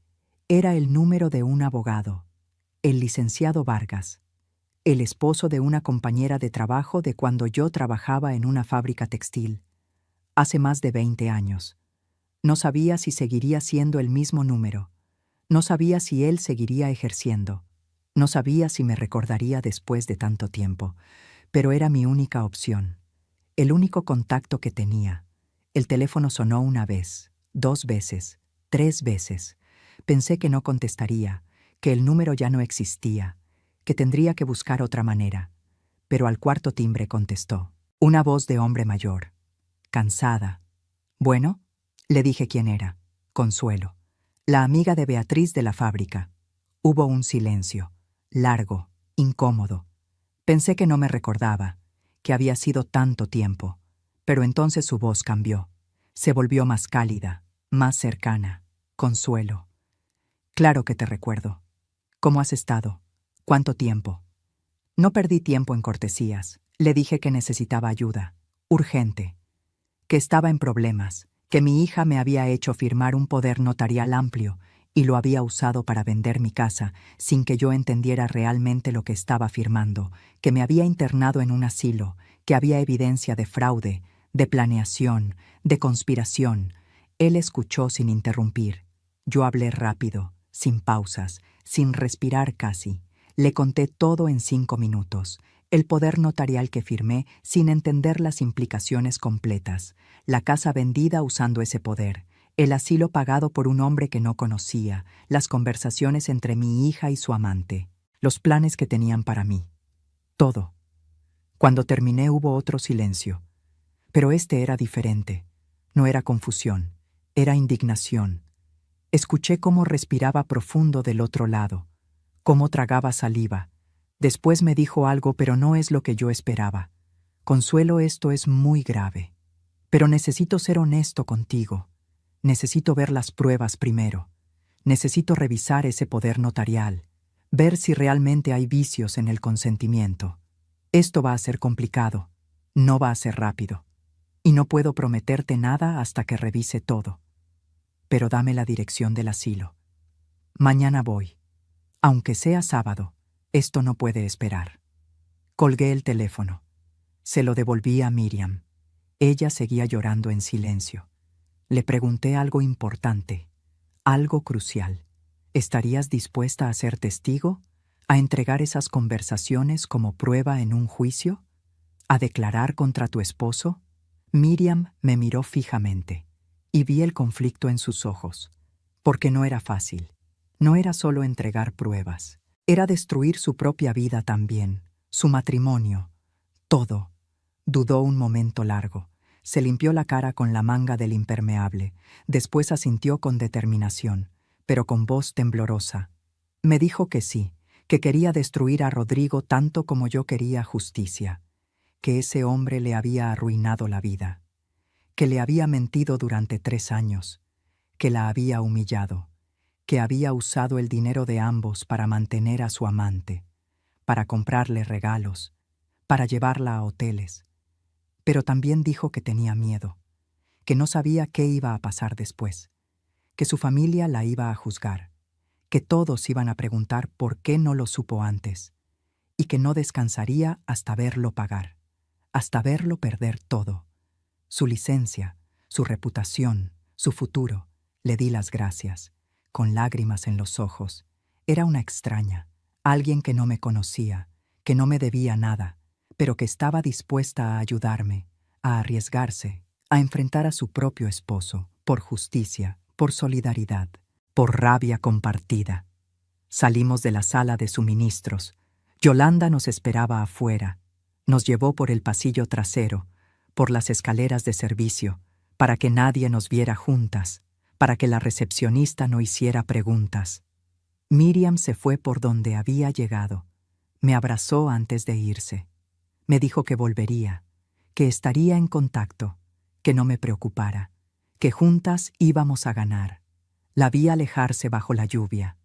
Era el número de un abogado, el licenciado Vargas, el esposo de una compañera de trabajo de cuando yo trabajaba en una fábrica textil, hace más de 20 años. No sabía si seguiría siendo el mismo número. No sabía si él seguiría ejerciendo. No sabía si me recordaría después de tanto tiempo, pero era mi única opción, el único contacto que tenía. El teléfono sonó una vez, 2 veces, 3 veces. Pensé que no contestaría, que el número ya no existía, que tendría que buscar otra manera. Pero al cuarto timbre contestó, una voz de hombre mayor, cansada. «Bueno», le dije quién era, Consuelo, la amiga de Beatriz de la fábrica. Hubo un silencio, largo, incómodo. Pensé que no me recordaba, que había sido tanto tiempo, pero entonces su voz cambió. Se volvió más cálida, más cercana. Consuelo. «Claro que te recuerdo. ¿Cómo has estado? ¿Cuánto tiempo?» No perdí tiempo en cortesías. Le dije que necesitaba ayuda, urgente, que estaba en problemas, que mi hija me había hecho firmar un poder notarial amplio y lo había usado para vender mi casa sin que yo entendiera realmente lo que estaba firmando, que me había internado en un asilo, que había evidencia de fraude, de planeación, de conspiración. Él escuchó sin interrumpir. Yo hablé rápido, sin pausas, sin respirar casi. Le conté todo en 5 minutos. El poder notarial que firmé sin entender las implicaciones completas, la casa vendida usando ese poder, el asilo pagado por un hombre que no conocía, las conversaciones entre mi hija y su amante, los planes que tenían para mí. Todo. Cuando terminé hubo otro silencio. Pero este era diferente. No era confusión, era indignación. Escuché cómo respiraba profundo del otro lado, cómo tragaba saliva. Después me dijo algo, pero no es lo que yo esperaba. «Consuelo, esto es muy grave. Pero necesito ser honesto contigo. Necesito ver las pruebas primero. Necesito revisar ese poder notarial, ver si realmente hay vicios en el consentimiento. Esto va a ser complicado, no va a ser rápido. Y no puedo prometerte nada hasta que revise todo. Pero dame la dirección del asilo. Mañana voy. Aunque sea sábado, esto no puede esperar». Colgué el teléfono. Se lo devolví a Miriam. Ella seguía llorando en silencio. Le pregunté algo importante, algo crucial. ¿Estarías dispuesta a ser testigo? ¿A entregar esas conversaciones como prueba en un juicio? ¿A declarar contra tu esposo? Miriam me miró fijamente y vi el conflicto en sus ojos, porque no era fácil. No era solo entregar pruebas, Era destruir su propia vida también, su matrimonio, todo. Dudó un momento largo. Se limpió la cara con la manga del impermeable. Después asintió con determinación, pero con voz temblorosa. Me dijo que sí, que quería destruir a Rodrigo tanto como yo quería justicia, que ese hombre le había arruinado la vida, que le había mentido durante 3 años, que la había humillado, que había usado el dinero de ambos para mantener a su amante, para comprarle regalos, para llevarla a hoteles. Pero también dijo que tenía miedo, que no sabía qué iba a pasar después, que su familia la iba a juzgar, que todos iban a preguntar por qué no lo supo antes, y que no descansaría hasta verlo pagar, hasta verlo perder todo. Su licencia, su reputación, su futuro. Le di las gracias, con lágrimas en los ojos. Era una extraña, alguien que no me conocía, que no me debía nada, pero que estaba dispuesta a ayudarme, a arriesgarse, a enfrentar a su propio esposo, por justicia, por solidaridad, por rabia compartida. Salimos de la sala de suministros. Yolanda nos esperaba afuera. Nos llevó por el pasillo trasero, por las escaleras de servicio, para que nadie nos viera juntas, para que la recepcionista no hiciera preguntas. Miriam se fue por donde había llegado. Me abrazó antes de irse. Me dijo que volvería, que estaría en contacto, que no me preocupara, que juntas íbamos a ganar. La vi alejarse bajo la lluvia,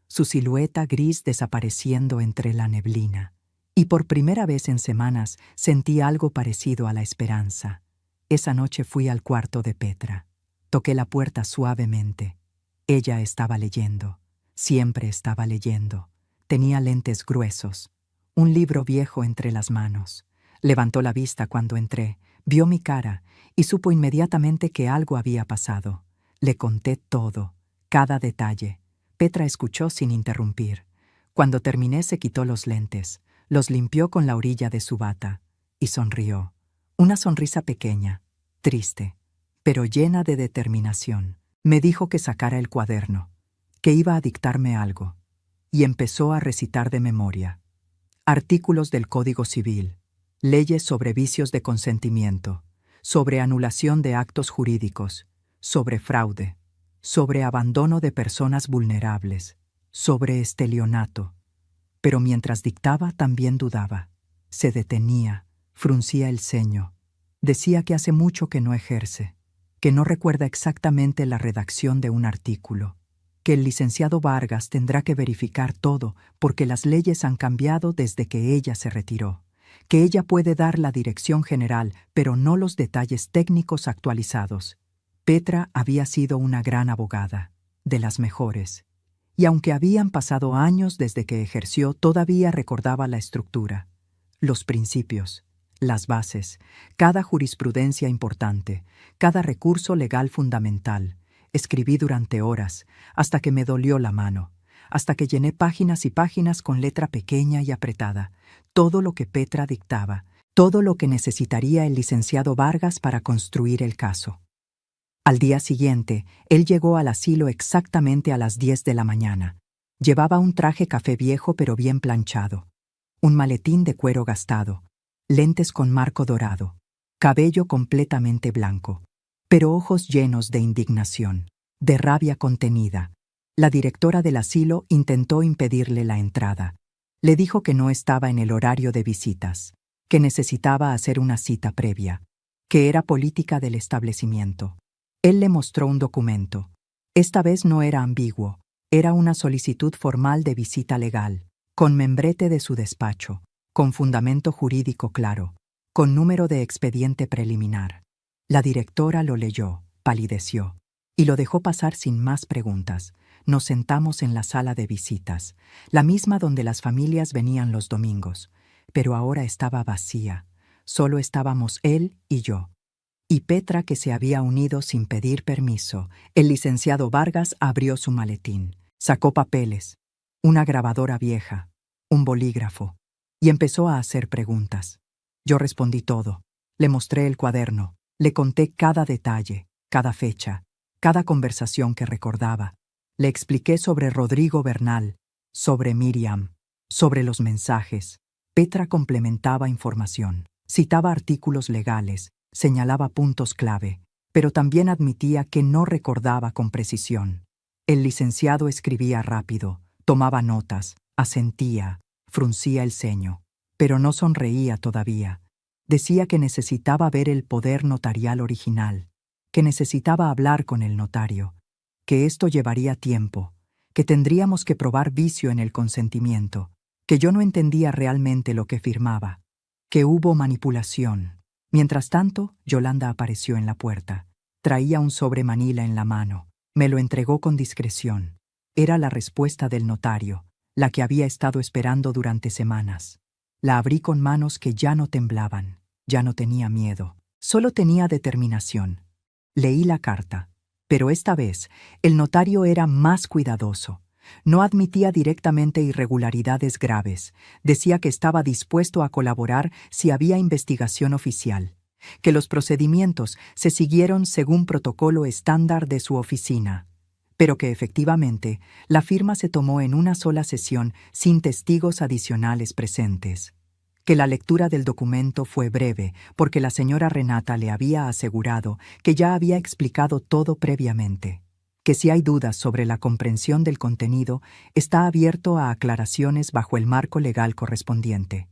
su silueta gris desapareciendo entre la neblina. Y por primera vez en semanas sentí algo parecido a la esperanza. Esa noche fui al cuarto de Petra. Toqué la puerta suavemente. Ella estaba leyendo. Siempre estaba leyendo. Tenía lentes gruesos, un libro viejo entre las manos. Levantó la vista cuando entré, vio mi cara y supo inmediatamente que algo había pasado. Le conté todo, cada detalle. Petra escuchó sin interrumpir. Cuando terminé se quitó los lentes, los limpió con la orilla de su bata y sonrió. Una sonrisa pequeña, triste, pero llena de determinación. Me dijo que sacara el cuaderno, que iba a dictarme algo, y empezó a recitar de memoria. Artículos del Código Civil, leyes sobre vicios de consentimiento, sobre anulación de actos jurídicos, sobre fraude, sobre abandono de personas vulnerables, sobre estelionato. Pero mientras dictaba también dudaba. Se detenía, fruncía el ceño. Decía que hace mucho que no ejerce, que no recuerda exactamente la redacción de un artículo, que el licenciado Vargas tendrá que verificar todo porque las leyes han cambiado desde que ella se retiró, que ella puede dar la dirección general, pero no los detalles técnicos actualizados. Petra había sido una gran abogada, de las mejores. Y aunque habían pasado años desde que ejerció, todavía recordaba la estructura, los principios, las bases, cada jurisprudencia importante, cada recurso legal fundamental. Escribí durante horas, hasta que me dolió la mano, hasta que llené páginas y páginas con letra pequeña y apretada, todo lo que Petra dictaba, todo lo que necesitaría el licenciado Vargas para construir el caso. Al día siguiente, él llegó al asilo exactamente a las 10 de la mañana. Llevaba un traje café viejo pero bien planchado, un maletín de cuero gastado, lentes con marco dorado, cabello completamente blanco, pero ojos llenos de indignación, de rabia contenida. La directora del asilo intentó impedirle la entrada. Le dijo que no estaba en el horario de visitas, que necesitaba hacer una cita previa, que era política del establecimiento. Él le mostró un documento. Esta vez no era ambiguo, era una solicitud formal de visita legal, con membrete de su despacho, con fundamento jurídico claro, con número de expediente preliminar. La directora lo leyó, palideció, y lo dejó pasar sin más preguntas. Nos sentamos en la sala de visitas, la misma donde las familias venían los domingos, pero ahora estaba vacía. Solo estábamos él y yo. Y Petra, que se había unido sin pedir permiso. El licenciado Vargas abrió su maletín, sacó papeles, una grabadora vieja, un bolígrafo, y empezó a hacer preguntas. Yo respondí todo. Le mostré el cuaderno, le conté cada detalle, cada fecha, cada conversación que recordaba. Le expliqué sobre Rodrigo Bernal, sobre Miriam, Sobre los mensajes, Petra complementaba información, citaba artículos legales, señalaba puntos clave, pero también admitía que no recordaba con precisión. El licenciado escribía rápido, tomaba notas, asentía, fruncía el ceño, pero no sonreía todavía. Decía que necesitaba ver el poder notarial original, que necesitaba hablar con el notario, que esto llevaría tiempo, que tendríamos que probar vicio en el consentimiento, que yo no entendía realmente lo que firmaba, que hubo manipulación. Mientras tanto, Yolanda apareció en la puerta. Traía un sobre manila en la mano. Me lo entregó con discreción. Era la respuesta del notario, la que había estado esperando durante semanas. La abrí con manos que ya no temblaban. Ya no tenía miedo. Solo tenía determinación. Leí la carta, pero esta vez el notario era más cuidadoso. No admitía directamente irregularidades graves. Decía que estaba dispuesto a colaborar si había investigación oficial, que los procedimientos se siguieron según protocolo estándar de su oficina, pero que efectivamente la firma se tomó en una sola sesión sin testigos adicionales presentes, que la lectura del documento fue breve porque la señora Renata le había asegurado que ya había explicado todo previamente, que si hay dudas sobre la comprensión del contenido, está abierto a aclaraciones bajo el marco legal correspondiente.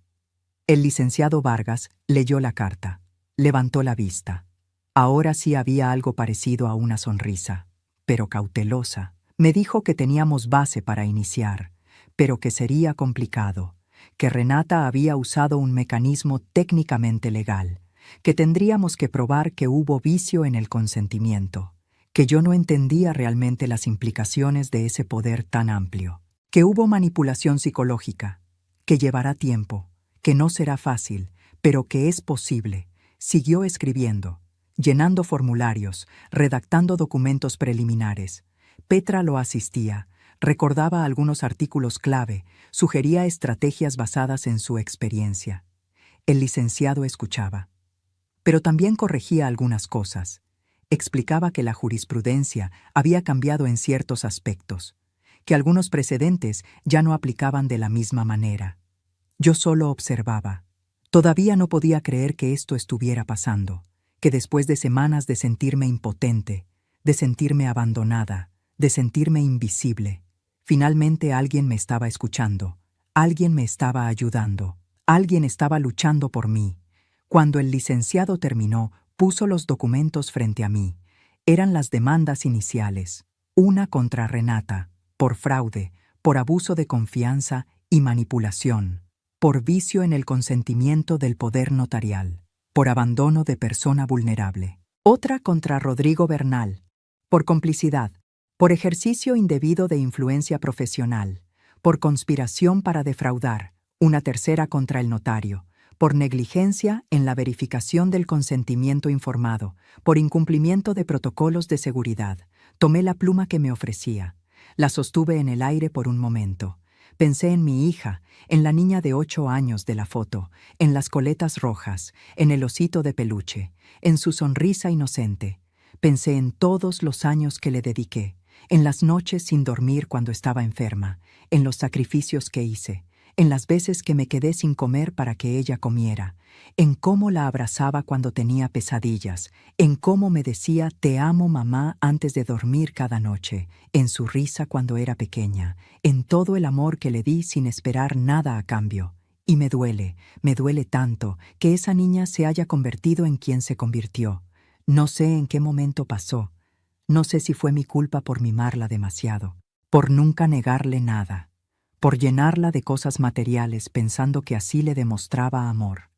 El licenciado Vargas leyó la carta, levantó la vista. Ahora sí había algo parecido a una sonrisa, pero cautelosa. Me dijo que teníamos base para iniciar, pero que sería complicado, que Renata había usado un mecanismo técnicamente legal, que tendríamos que probar que hubo vicio en el consentimiento, que yo no entendía realmente las implicaciones de ese poder tan amplio, que hubo manipulación psicológica, que llevará tiempo, que no será fácil, pero que es posible. Siguió escribiendo, llenando formularios, redactando documentos preliminares. Petra lo asistía, recordaba algunos artículos clave, sugería estrategias basadas en su experiencia. El licenciado escuchaba, pero también corregía algunas cosas. Explicaba que la jurisprudencia había cambiado en ciertos aspectos, que algunos precedentes ya no aplicaban de la misma manera. Yo solo observaba. Todavía no podía creer que esto estuviera pasando, que después de semanas de sentirme impotente, de sentirme abandonada, de sentirme invisible, finalmente alguien me estaba escuchando, alguien me estaba ayudando, alguien estaba luchando por mí. Cuando el licenciado terminó, puso los documentos frente a mí. Eran las demandas iniciales, una contra Renata, por fraude, por abuso de confianza y manipulación, por vicio en el consentimiento del poder notarial, por abandono de persona vulnerable. Otra contra Rodrigo Bernal, por complicidad, por ejercicio indebido de influencia profesional, por conspiración para defraudar. Una tercera contra el notario, por negligencia en la verificación del consentimiento informado, por incumplimiento de protocolos de seguridad. Tomé la pluma que me ofrecía. La sostuve en el aire por un momento. Pensé en mi hija, en la niña de 8 años de la foto, en las coletas rojas, en el osito de peluche, en su sonrisa inocente. Pensé en todos los años que le dediqué, en las noches sin dormir cuando estaba enferma, en los sacrificios que hice, en las veces que me quedé sin comer para que ella comiera, en cómo la abrazaba cuando tenía pesadillas, en cómo me decía «te amo, mamá» antes de dormir cada noche, en su risa cuando era pequeña, en todo el amor que le di sin esperar nada a cambio. Y me duele tanto que esa niña se haya convertido en quien se convirtió. No sé en qué momento pasó, no sé si fue mi culpa por mimarla demasiado, por nunca negarle nada, por llenarla de cosas materiales pensando que así le demostraba amor.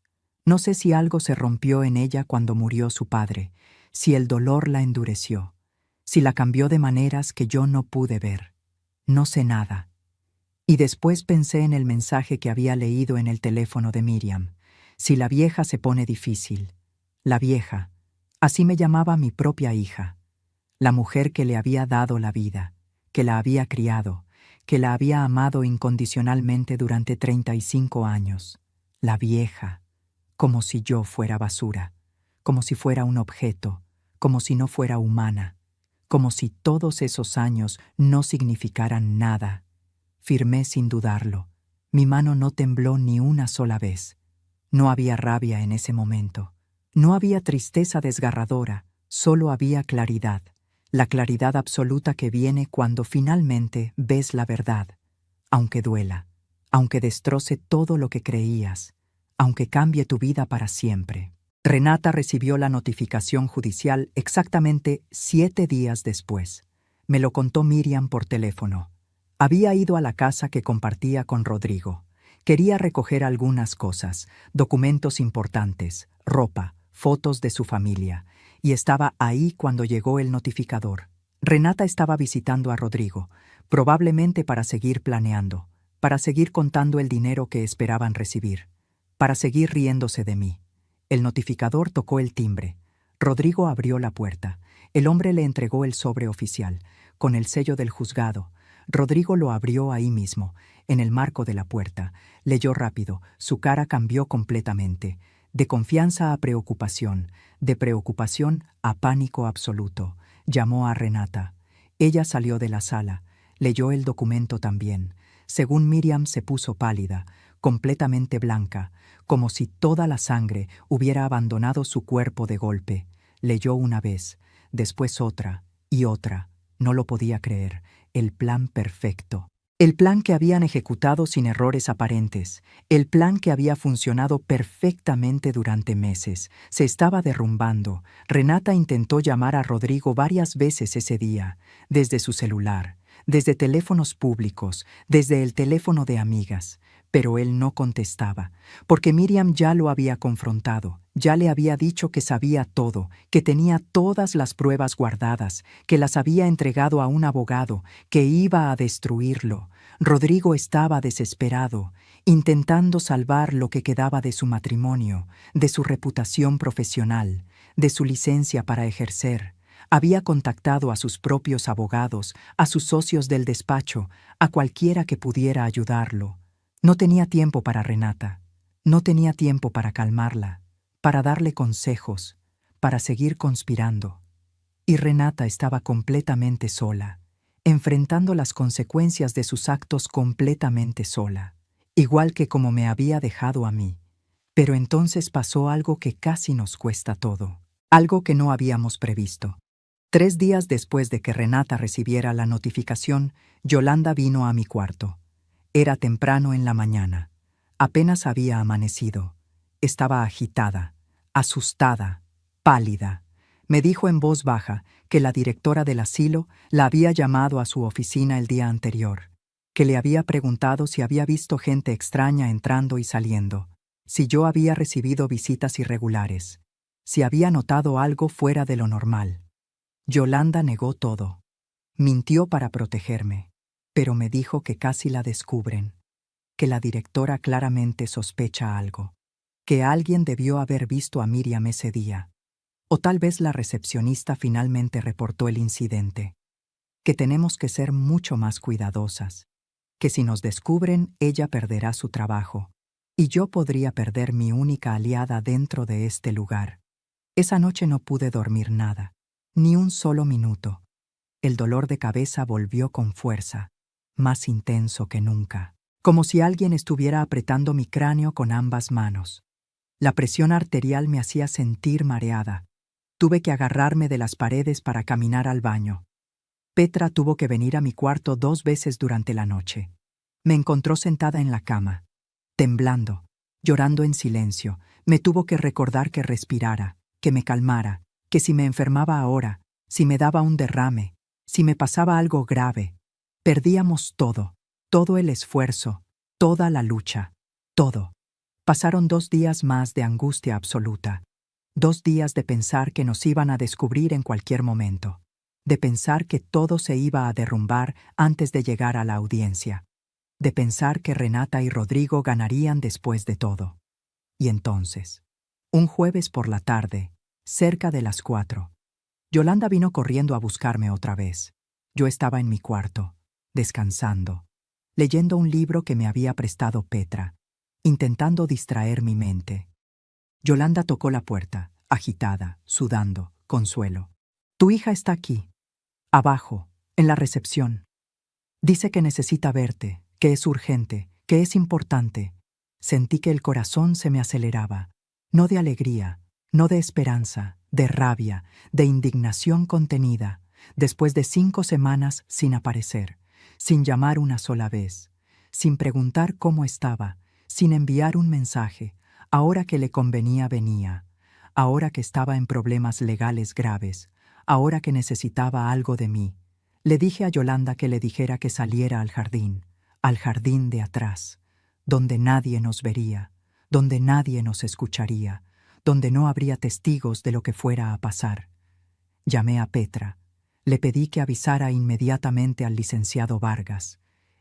No sé si algo se rompió en ella cuando murió su padre, si el dolor la endureció, si la cambió de maneras que yo no pude ver. No sé nada. Y después pensé en el mensaje que había leído en el teléfono de Miriam. Si la vieja se pone difícil. La vieja, así me llamaba mi propia hija. La mujer que le había dado la vida, que la había criado, que la había amado incondicionalmente durante 35 años. La vieja, como si yo fuera basura, como si fuera un objeto, como si no fuera humana, como si todos esos años no significaran nada. Firmé sin dudarlo. Mi mano no tembló ni una sola vez. No había rabia en ese momento. No había tristeza desgarradora, solo había claridad. La claridad absoluta que viene cuando finalmente ves la verdad, aunque duela, aunque destroce todo lo que creías, aunque cambie tu vida para siempre. Renata recibió la notificación judicial exactamente 7 días después. Me lo contó Miriam por teléfono. Había ido a la casa que compartía con Rodrigo. Quería recoger algunas cosas, documentos importantes, ropa, fotos de su familia, y estaba ahí cuando llegó el notificador. Renata estaba visitando a Rodrigo, probablemente para seguir planeando, para seguir contando el dinero que esperaban recibir, para seguir riéndose de mí. El notificador tocó el timbre. Rodrigo abrió la puerta. El hombre le entregó el sobre oficial, con el sello del juzgado. Rodrigo lo abrió ahí mismo, en el marco de la puerta. Leyó rápido, su cara cambió completamente. De confianza a preocupación, de preocupación a pánico absoluto. Llamó a Renata. Ella salió de la sala. Leyó el documento también. Según Miriam, se puso pálida, completamente blanca, como si toda la sangre hubiera abandonado su cuerpo de golpe. Leyó una vez, después otra y otra. No lo podía creer. El plan perfecto. El plan que habían ejecutado sin errores aparentes. El plan que había funcionado perfectamente durante meses. Se estaba derrumbando. Renata intentó llamar a Rodrigo varias veces ese día, desde su celular, desde teléfonos públicos, desde el teléfono de amigas. Pero él no contestaba, porque Miriam ya lo había confrontado, ya le había dicho que sabía todo, que tenía todas las pruebas guardadas, que las había entregado a un abogado, que iba a destruirlo. Rodrigo estaba desesperado, intentando salvar lo que quedaba de su matrimonio, de su reputación profesional, de su licencia para ejercer. Había contactado a sus propios abogados, a sus socios del despacho, a cualquiera que pudiera ayudarlo. No tenía tiempo para Renata, no tenía tiempo para calmarla, para darle consejos, para seguir conspirando. Y Renata estaba completamente sola, enfrentando las consecuencias de sus actos completamente sola, igual que como me había dejado a mí. Pero entonces pasó algo que casi nos cuesta todo, algo que no habíamos previsto. 3 días después de que Renata recibiera la notificación, Yolanda vino a mi cuarto. Era temprano en la mañana. Apenas había amanecido. Estaba agitada, asustada, pálida. Me dijo en voz baja que la directora del asilo la había llamado a su oficina el día anterior, que le había preguntado si había visto gente extraña entrando y saliendo, si yo había recibido visitas irregulares, si había notado algo fuera de lo normal. Yolanda negó todo. Mintió para protegerme, pero me dijo que casi la descubren, que la directora claramente sospecha algo, que alguien debió haber visto a Miriam ese día, o tal vez la recepcionista finalmente reportó el incidente, que tenemos que ser mucho más cuidadosas, que si nos descubren ella perderá su trabajo, y yo podría perder mi única aliada dentro de este lugar. Esa noche no pude dormir nada, ni un solo minuto. El dolor de cabeza volvió con fuerza, más intenso que nunca, como si alguien estuviera apretando mi cráneo con ambas manos. La presión arterial me hacía sentir mareada. Tuve que agarrarme de las paredes para caminar al baño. Petra tuvo que venir a mi cuarto 2 veces durante la noche. Me encontró sentada en la cama, temblando, llorando en silencio. Me tuvo que recordar que respirara, que me calmara, que si me enfermaba ahora, si me daba un derrame, si me pasaba algo grave, perdíamos todo, todo el esfuerzo, toda la lucha, todo. Pasaron 2 días más de angustia absoluta, 2 días de pensar que nos iban a descubrir en cualquier momento, de pensar que todo se iba a derrumbar antes de llegar a la audiencia, de pensar que Renata y Rodrigo ganarían después de todo. Y entonces, un jueves por la tarde, cerca de las 4, Yolanda vino corriendo a buscarme otra vez. Yo estaba en mi cuarto, descansando, leyendo un libro que me había prestado Petra, intentando distraer mi mente. Yolanda tocó la puerta, agitada, sudando, Consuelo. Tu hija está aquí, abajo, en la recepción. Dice que necesita verte, que es urgente, que es importante. Sentí que el corazón se me aceleraba, no de alegría, no de esperanza, de rabia, de indignación contenida, después de 5 semanas sin aparecer, sin llamar una sola vez, sin preguntar cómo estaba, sin enviar un mensaje. Ahora que le convenía venía, ahora que estaba en problemas legales graves, ahora que necesitaba algo de mí. Le dije a Yolanda que le dijera que saliera al jardín de atrás, donde nadie nos vería, donde nadie nos escucharía, donde no habría testigos de lo que fuera a pasar. Llamé a Petra. Le pedí que avisara inmediatamente al licenciado Vargas.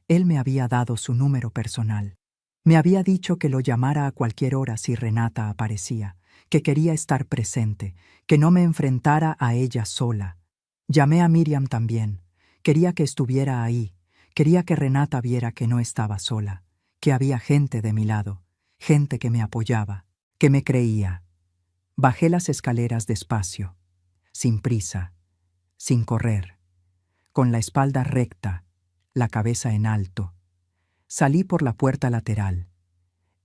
Él me había dado su número personal. Me había dicho que lo llamara a cualquier hora si Renata aparecía, que quería estar presente, que no me enfrentara a ella sola. Llamé a Miriam también. Quería que estuviera ahí. Quería que Renata viera que no estaba sola, que había gente de mi lado, gente que me apoyaba, que me creía. Bajé las escaleras despacio, sin prisa, sin correr, con la espalda recta, la cabeza en alto. Salí por la puerta lateral.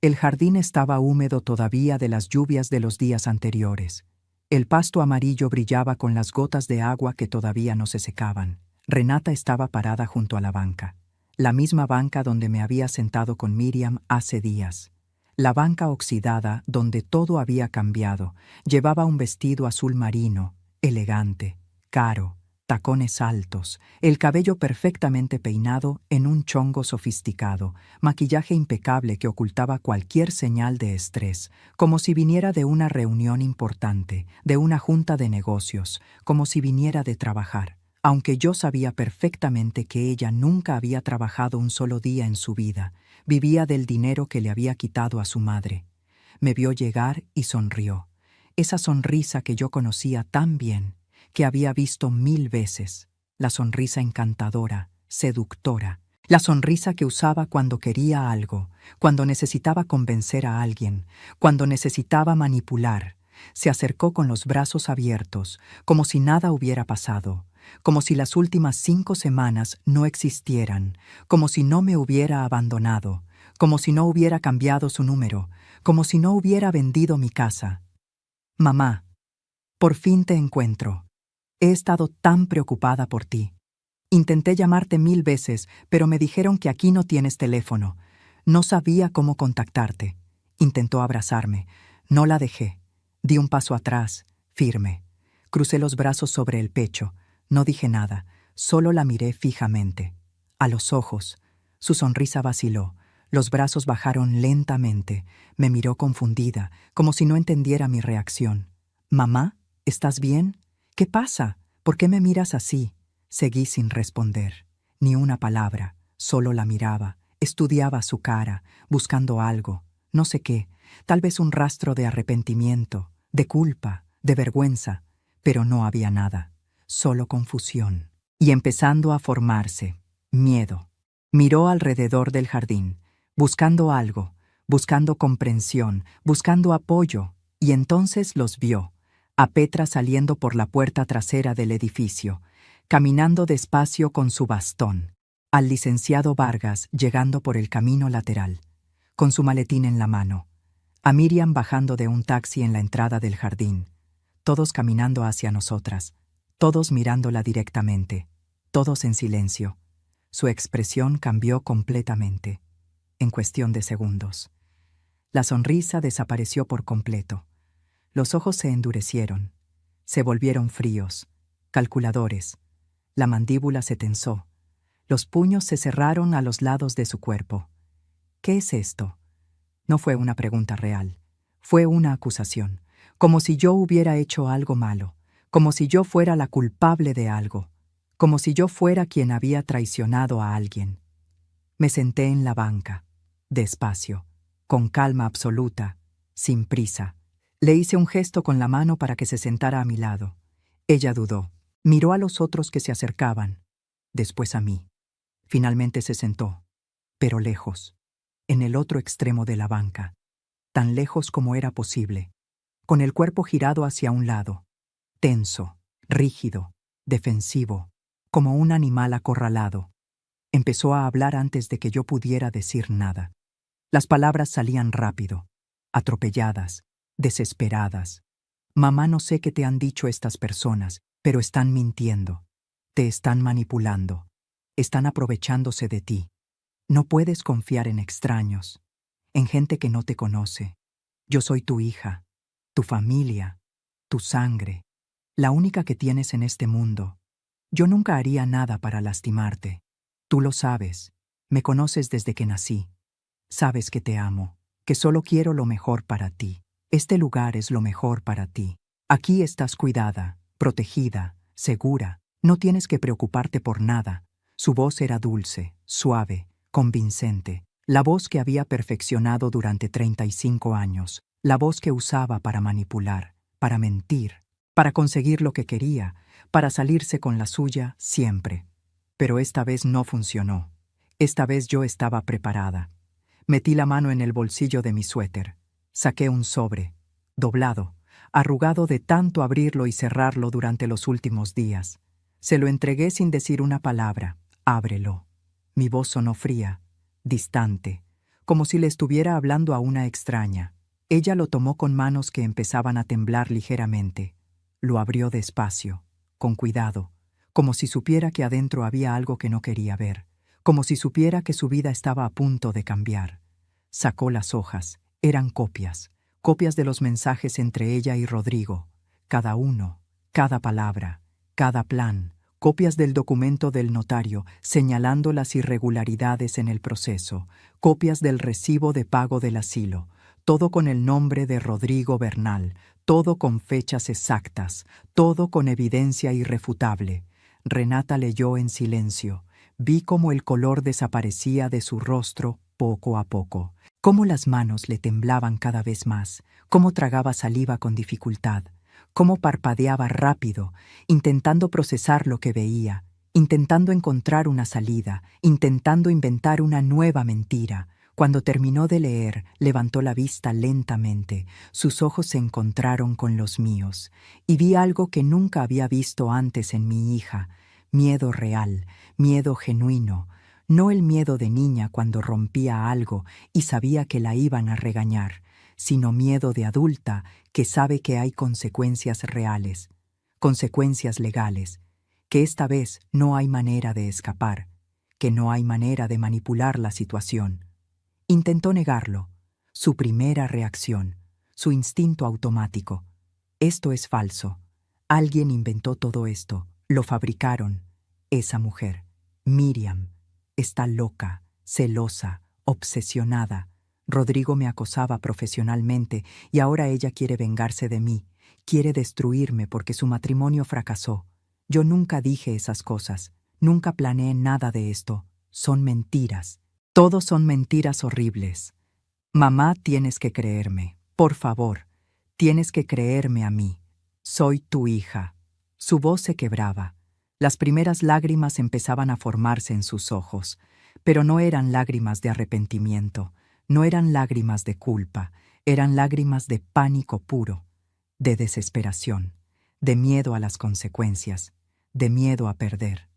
El jardín estaba húmedo todavía de las lluvias de los días anteriores. El pasto amarillo brillaba con las gotas de agua que todavía no se secaban. Renata estaba parada junto a la banca, la misma banca donde me había sentado con Miriam hace días. La banca oxidada, donde todo había cambiado, llevaba un vestido azul marino, elegante, caro, tacones altos, el cabello perfectamente peinado en un chongo sofisticado, maquillaje impecable que ocultaba cualquier señal de estrés, como si viniera de una reunión importante, de una junta de negocios, como si viniera de trabajar, aunque yo sabía perfectamente que ella nunca había trabajado un solo día en su vida, vivía del dinero que le había quitado a su madre. Me vio llegar y sonrió, esa sonrisa que yo conocía tan bien, que había visto 1000 veces, la sonrisa encantadora, seductora, la sonrisa que usaba cuando quería algo, cuando necesitaba convencer a alguien, cuando necesitaba manipular. Se acercó con los brazos abiertos, como si nada hubiera pasado, como si las últimas 5 semanas no existieran, como si no me hubiera abandonado, como si no hubiera cambiado su número, como si no hubiera vendido mi casa. Mamá, por fin te encuentro. He estado tan preocupada por ti. Intenté llamarte 1000 veces, pero me dijeron que aquí no tienes teléfono. No sabía cómo contactarte. Intentó abrazarme. No la dejé. Di un paso atrás, firme. Crucé los brazos sobre el pecho. No dije nada, solo la miré fijamente. A los ojos. Su sonrisa vaciló. Los brazos bajaron lentamente. Me miró confundida, como si no entendiera mi reacción. «¿Mamá? ¿Estás bien? ¿Qué pasa? ¿Por qué me miras así?» Seguí sin responder. Ni una palabra, solo la miraba. Estudiaba su cara, buscando algo, no sé qué, tal vez un rastro de arrepentimiento, de culpa, de vergüenza, pero no había nada, solo confusión. Y empezando a formarse, miedo. Miró alrededor del jardín, buscando algo, buscando comprensión, buscando apoyo, y entonces los vio. A Petra saliendo por la puerta trasera del edificio, caminando despacio con su bastón, al licenciado Vargas llegando por el camino lateral, con su maletín en la mano, a Miriam bajando de un taxi en la entrada del jardín, todos caminando hacia nosotras, todos mirándola directamente, todos en silencio. Su expresión cambió completamente, en cuestión de segundos. La sonrisa desapareció por completo. Los ojos se endurecieron, se volvieron fríos, calculadores. La mandíbula se tensó. Los puños se cerraron a los lados de su cuerpo. ¿Qué es esto? No fue una pregunta real. Fue una acusación, como si yo hubiera hecho algo malo, como si yo fuera la culpable de algo, como si yo fuera quien había traicionado a alguien. Me senté en la banca, despacio, con calma absoluta, sin prisa. Le hice un gesto con la mano para que se sentara a mi lado. Ella dudó. Miró a los otros que se acercaban, después a mí. Finalmente se sentó, pero lejos, en el otro extremo de la banca, tan lejos como era posible, con el cuerpo girado hacia un lado, tenso, rígido, defensivo, como un animal acorralado. Empezó a hablar antes de que yo pudiera decir nada. Las palabras salían rápido, atropelladas, desesperadas. Mamá, no sé qué te han dicho estas personas, pero están mintiendo. Te están manipulando. Están aprovechándose de ti. No puedes confiar en extraños, en gente que no te conoce. Yo soy tu hija, tu familia, tu sangre, la única que tienes en este mundo. Yo nunca haría nada para lastimarte. Tú lo sabes. Me conoces desde que nací. Sabes que te amo, que solo quiero lo mejor para ti. Este lugar es lo mejor para ti. Aquí estás cuidada, protegida, segura. No tienes que preocuparte por nada. Su voz era dulce, suave, convincente. La voz que había perfeccionado durante 35 años. La voz que usaba para manipular, para mentir, para conseguir lo que quería, para salirse con la suya siempre. Pero esta vez no funcionó. Esta vez yo estaba preparada. Metí la mano en el bolsillo de mi suéter. Saqué un sobre, doblado, arrugado de tanto abrirlo y cerrarlo durante los últimos días. Se lo entregué sin decir una palabra. Ábrelo. Mi voz sonó fría, distante, como si le estuviera hablando a una extraña. Ella lo tomó con manos que empezaban a temblar ligeramente. Lo abrió despacio, con cuidado, como si supiera que adentro había algo que no quería ver, como si supiera que su vida estaba a punto de cambiar. Sacó las hojas. Eran copias, copias de los mensajes entre ella y Rodrigo. Cada uno, cada palabra, cada plan, copias del documento del notario señalando las irregularidades en el proceso, copias del recibo de pago del asilo, todo con el nombre de Rodrigo Bernal, todo con fechas exactas, todo con evidencia irrefutable. Renata leyó en silencio. Vi cómo el color desaparecía de su rostro poco a poco, cómo las manos le temblaban cada vez más, cómo tragaba saliva con dificultad, cómo parpadeaba rápido, intentando procesar lo que veía, intentando encontrar una salida, intentando inventar una nueva mentira. Cuando terminó de leer, levantó la vista lentamente. Sus ojos se encontraron con los míos, y vi algo que nunca había visto antes en mi hija: miedo real, miedo genuino, no el miedo de niña cuando rompía algo y sabía que la iban a regañar, sino miedo de adulta que sabe que hay consecuencias reales, consecuencias legales, que esta vez no hay manera de escapar, que no hay manera de manipular la situación. Intentó negarlo, su primera reacción, su instinto automático. Esto es falso. Alguien inventó todo esto, lo fabricaron. Esa mujer, Miriam, está loca, celosa, obsesionada. Rodrigo me acosaba profesionalmente y ahora ella quiere vengarse de mí, quiere destruirme porque su matrimonio fracasó. Yo nunca dije esas cosas, nunca planeé nada de esto. Son mentiras. Todos son mentiras horribles. Mamá, tienes que creerme. Por favor, tienes que creerme a mí. Soy tu hija. Su voz se quebraba. Las primeras lágrimas empezaban a formarse en sus ojos, pero no eran lágrimas de arrepentimiento, no eran lágrimas de culpa, eran lágrimas de pánico puro, de desesperación, de miedo a las consecuencias, de miedo a perder.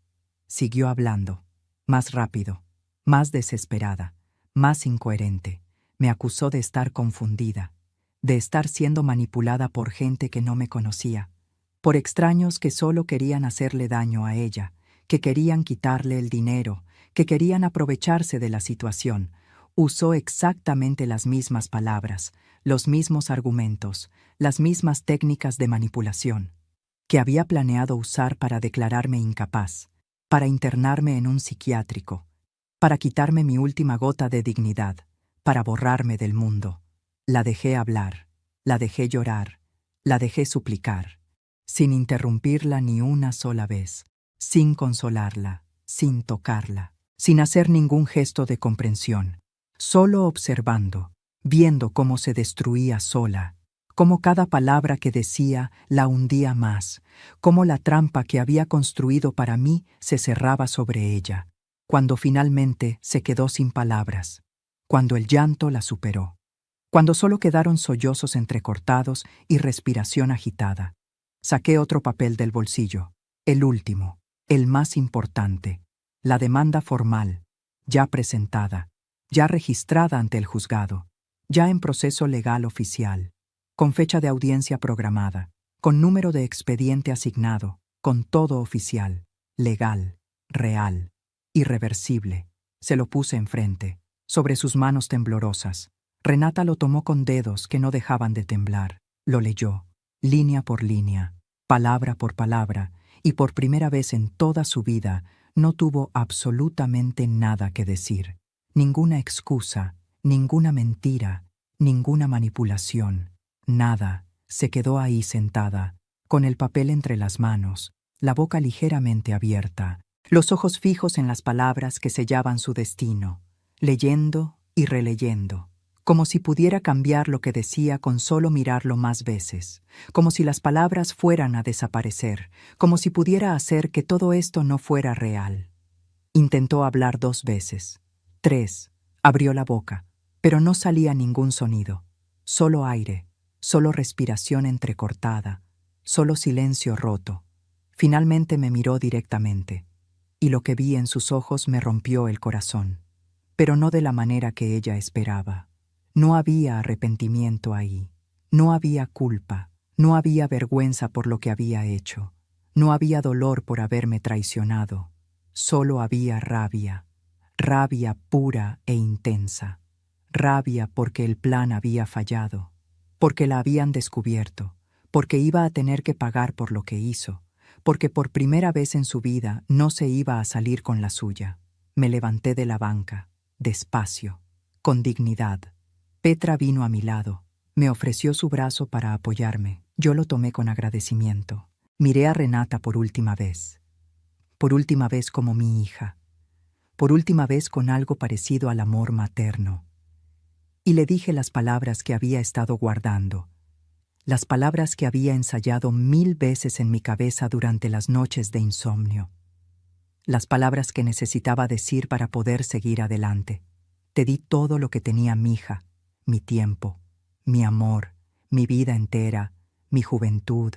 Siguió hablando, más rápido, más desesperada, más incoherente. Me acusó de estar confundida, de estar siendo manipulada por gente que no me conocía, por extraños que solo querían hacerle daño a ella, que querían quitarle el dinero, que querían aprovecharse de la situación. Usó exactamente las mismas palabras, los mismos argumentos, las mismas técnicas de manipulación que había planeado usar para declararme incapaz, para internarme en un psiquiátrico, para quitarme mi última gota de dignidad, para borrarme del mundo. La dejé hablar, la dejé llorar, la dejé suplicar, sin interrumpirla ni una sola vez, sin consolarla, sin tocarla, sin hacer ningún gesto de comprensión, solo observando, viendo cómo se destruía sola, cómo cada palabra que decía la hundía más, cómo la trampa que había construido para mí se cerraba sobre ella, cuando finalmente se quedó sin palabras, cuando el llanto la superó, cuando solo quedaron sollozos entrecortados y respiración agitada. Saqué otro papel del bolsillo, el último, el más importante. La demanda formal, ya presentada, ya registrada ante el juzgado, ya en proceso legal oficial, con fecha de audiencia programada, con número de expediente asignado, con todo oficial, legal, real, irreversible. Se lo puse enfrente, sobre sus manos temblorosas. Renata lo tomó con dedos que no dejaban de temblar. Lo leyó, línea por línea, palabra por palabra, y por primera vez en toda su vida no tuvo absolutamente nada que decir. Ninguna excusa, ninguna mentira, ninguna manipulación, nada. Se quedó ahí sentada, con el papel entre las manos, la boca ligeramente abierta, los ojos fijos en las palabras que sellaban su destino, leyendo y releyendo, como si pudiera cambiar lo que decía con solo mirarlo más veces, como si las palabras fueran a desaparecer, como si pudiera hacer que todo esto no fuera real. Intentó hablar 2 veces, 3, abrió la boca, pero no salía ningún sonido, solo aire, solo respiración entrecortada, solo silencio roto. Finalmente me miró directamente, y lo que vi en sus ojos me rompió el corazón, pero no de la manera que ella esperaba. No había arrepentimiento ahí, no había culpa, no había vergüenza por lo que había hecho, no había dolor por haberme traicionado, solo había rabia, rabia pura e intensa, rabia porque el plan había fallado, porque la habían descubierto, porque iba a tener que pagar por lo que hizo, porque por primera vez en su vida no se iba a salir con la suya. Me levanté de la banca, despacio, con dignidad. Petra vino a mi lado, me ofreció su brazo para apoyarme. Yo lo tomé con agradecimiento. Miré a Renata por última vez como mi hija, por última vez con algo parecido al amor materno. Y le dije las palabras que había estado guardando, las palabras que había ensayado 1000 veces en mi cabeza durante las noches de insomnio, las palabras que necesitaba decir para poder seguir adelante. Te di todo lo que tenía mi hija, mi tiempo, mi amor, mi vida entera, mi juventud,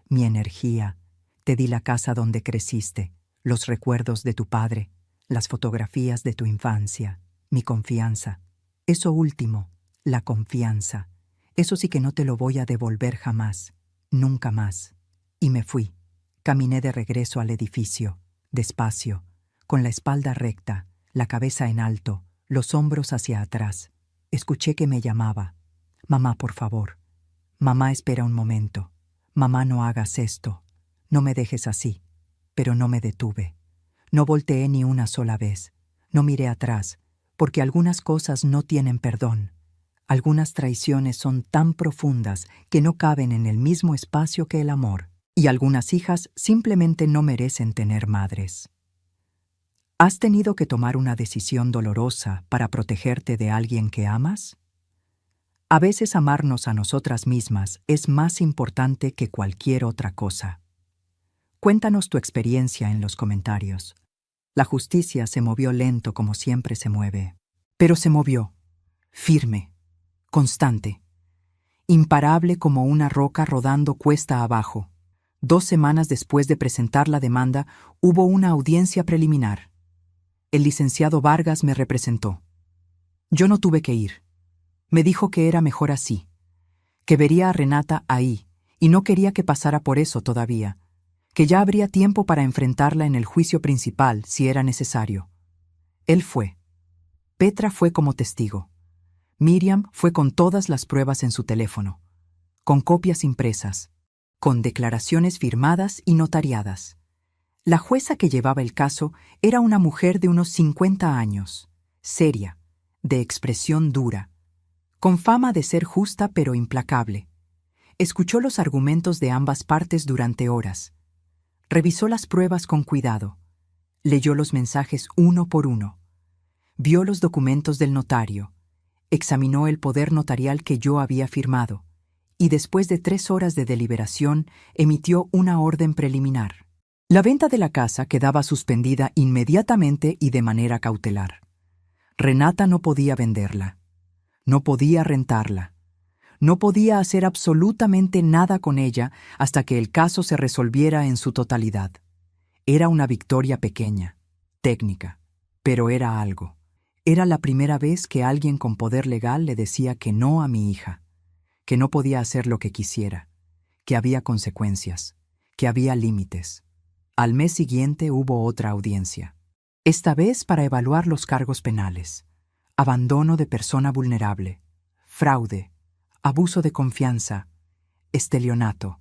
mi energía. Te di la casa donde creciste, los recuerdos de tu padre, las fotografías de tu infancia, mi confianza. Eso último, la confianza, eso sí que no te lo voy a devolver jamás, nunca más. Y me fui. Caminé de regreso al edificio, despacio, con la espalda recta, la cabeza en alto, los hombros hacia atrás. Escuché que me llamaba. Mamá, por favor. Mamá, espera un momento. Mamá, no hagas esto. No me dejes así. Pero no me detuve. No volteé ni una sola vez. No miré atrás, porque algunas cosas no tienen perdón. Algunas traiciones son tan profundas que no caben en el mismo espacio que el amor, y algunas hijas simplemente no merecen tener madres. ¿Has tenido que tomar una decisión dolorosa para protegerte de alguien que amas? A veces amarnos a nosotras mismas es más importante que cualquier otra cosa. Cuéntanos tu experiencia en los comentarios. La justicia se movió lento como siempre se mueve, pero se movió, firme, constante, imparable como una roca rodando cuesta abajo. 2 semanas después de presentar la demanda, hubo una audiencia preliminar. El licenciado Vargas me representó. Yo no tuve que ir. Me dijo que era mejor así, que vería a Renata ahí, y no quería que pasara por eso todavía, que ya habría tiempo para enfrentarla en el juicio principal si era necesario. Él fue. Petra fue como testigo. Miriam fue con todas las pruebas en su teléfono, con copias impresas, con declaraciones firmadas y notariadas. La jueza que llevaba el caso era una mujer de unos 50 años, seria, de expresión dura, con fama de ser justa pero implacable. Escuchó los argumentos de ambas partes durante horas. Revisó las pruebas con cuidado. Leyó los mensajes uno por uno. Vio los documentos del notario. Examinó el poder notarial que yo había firmado. Y después de 3 horas de deliberación, emitió una orden preliminar. La venta de la casa quedaba suspendida inmediatamente y de manera cautelar. Renata no podía venderla. No podía rentarla. No podía hacer absolutamente nada con ella hasta que el caso se resolviera en su totalidad. Era una victoria pequeña, técnica, pero era algo. Era la primera vez que alguien con poder legal le decía que no a mi hija, que no podía hacer lo que quisiera, que había consecuencias, que había límites. Al mes siguiente hubo otra audiencia, esta vez para evaluar los cargos penales: abandono de persona vulnerable, fraude, abuso de confianza, estelionato.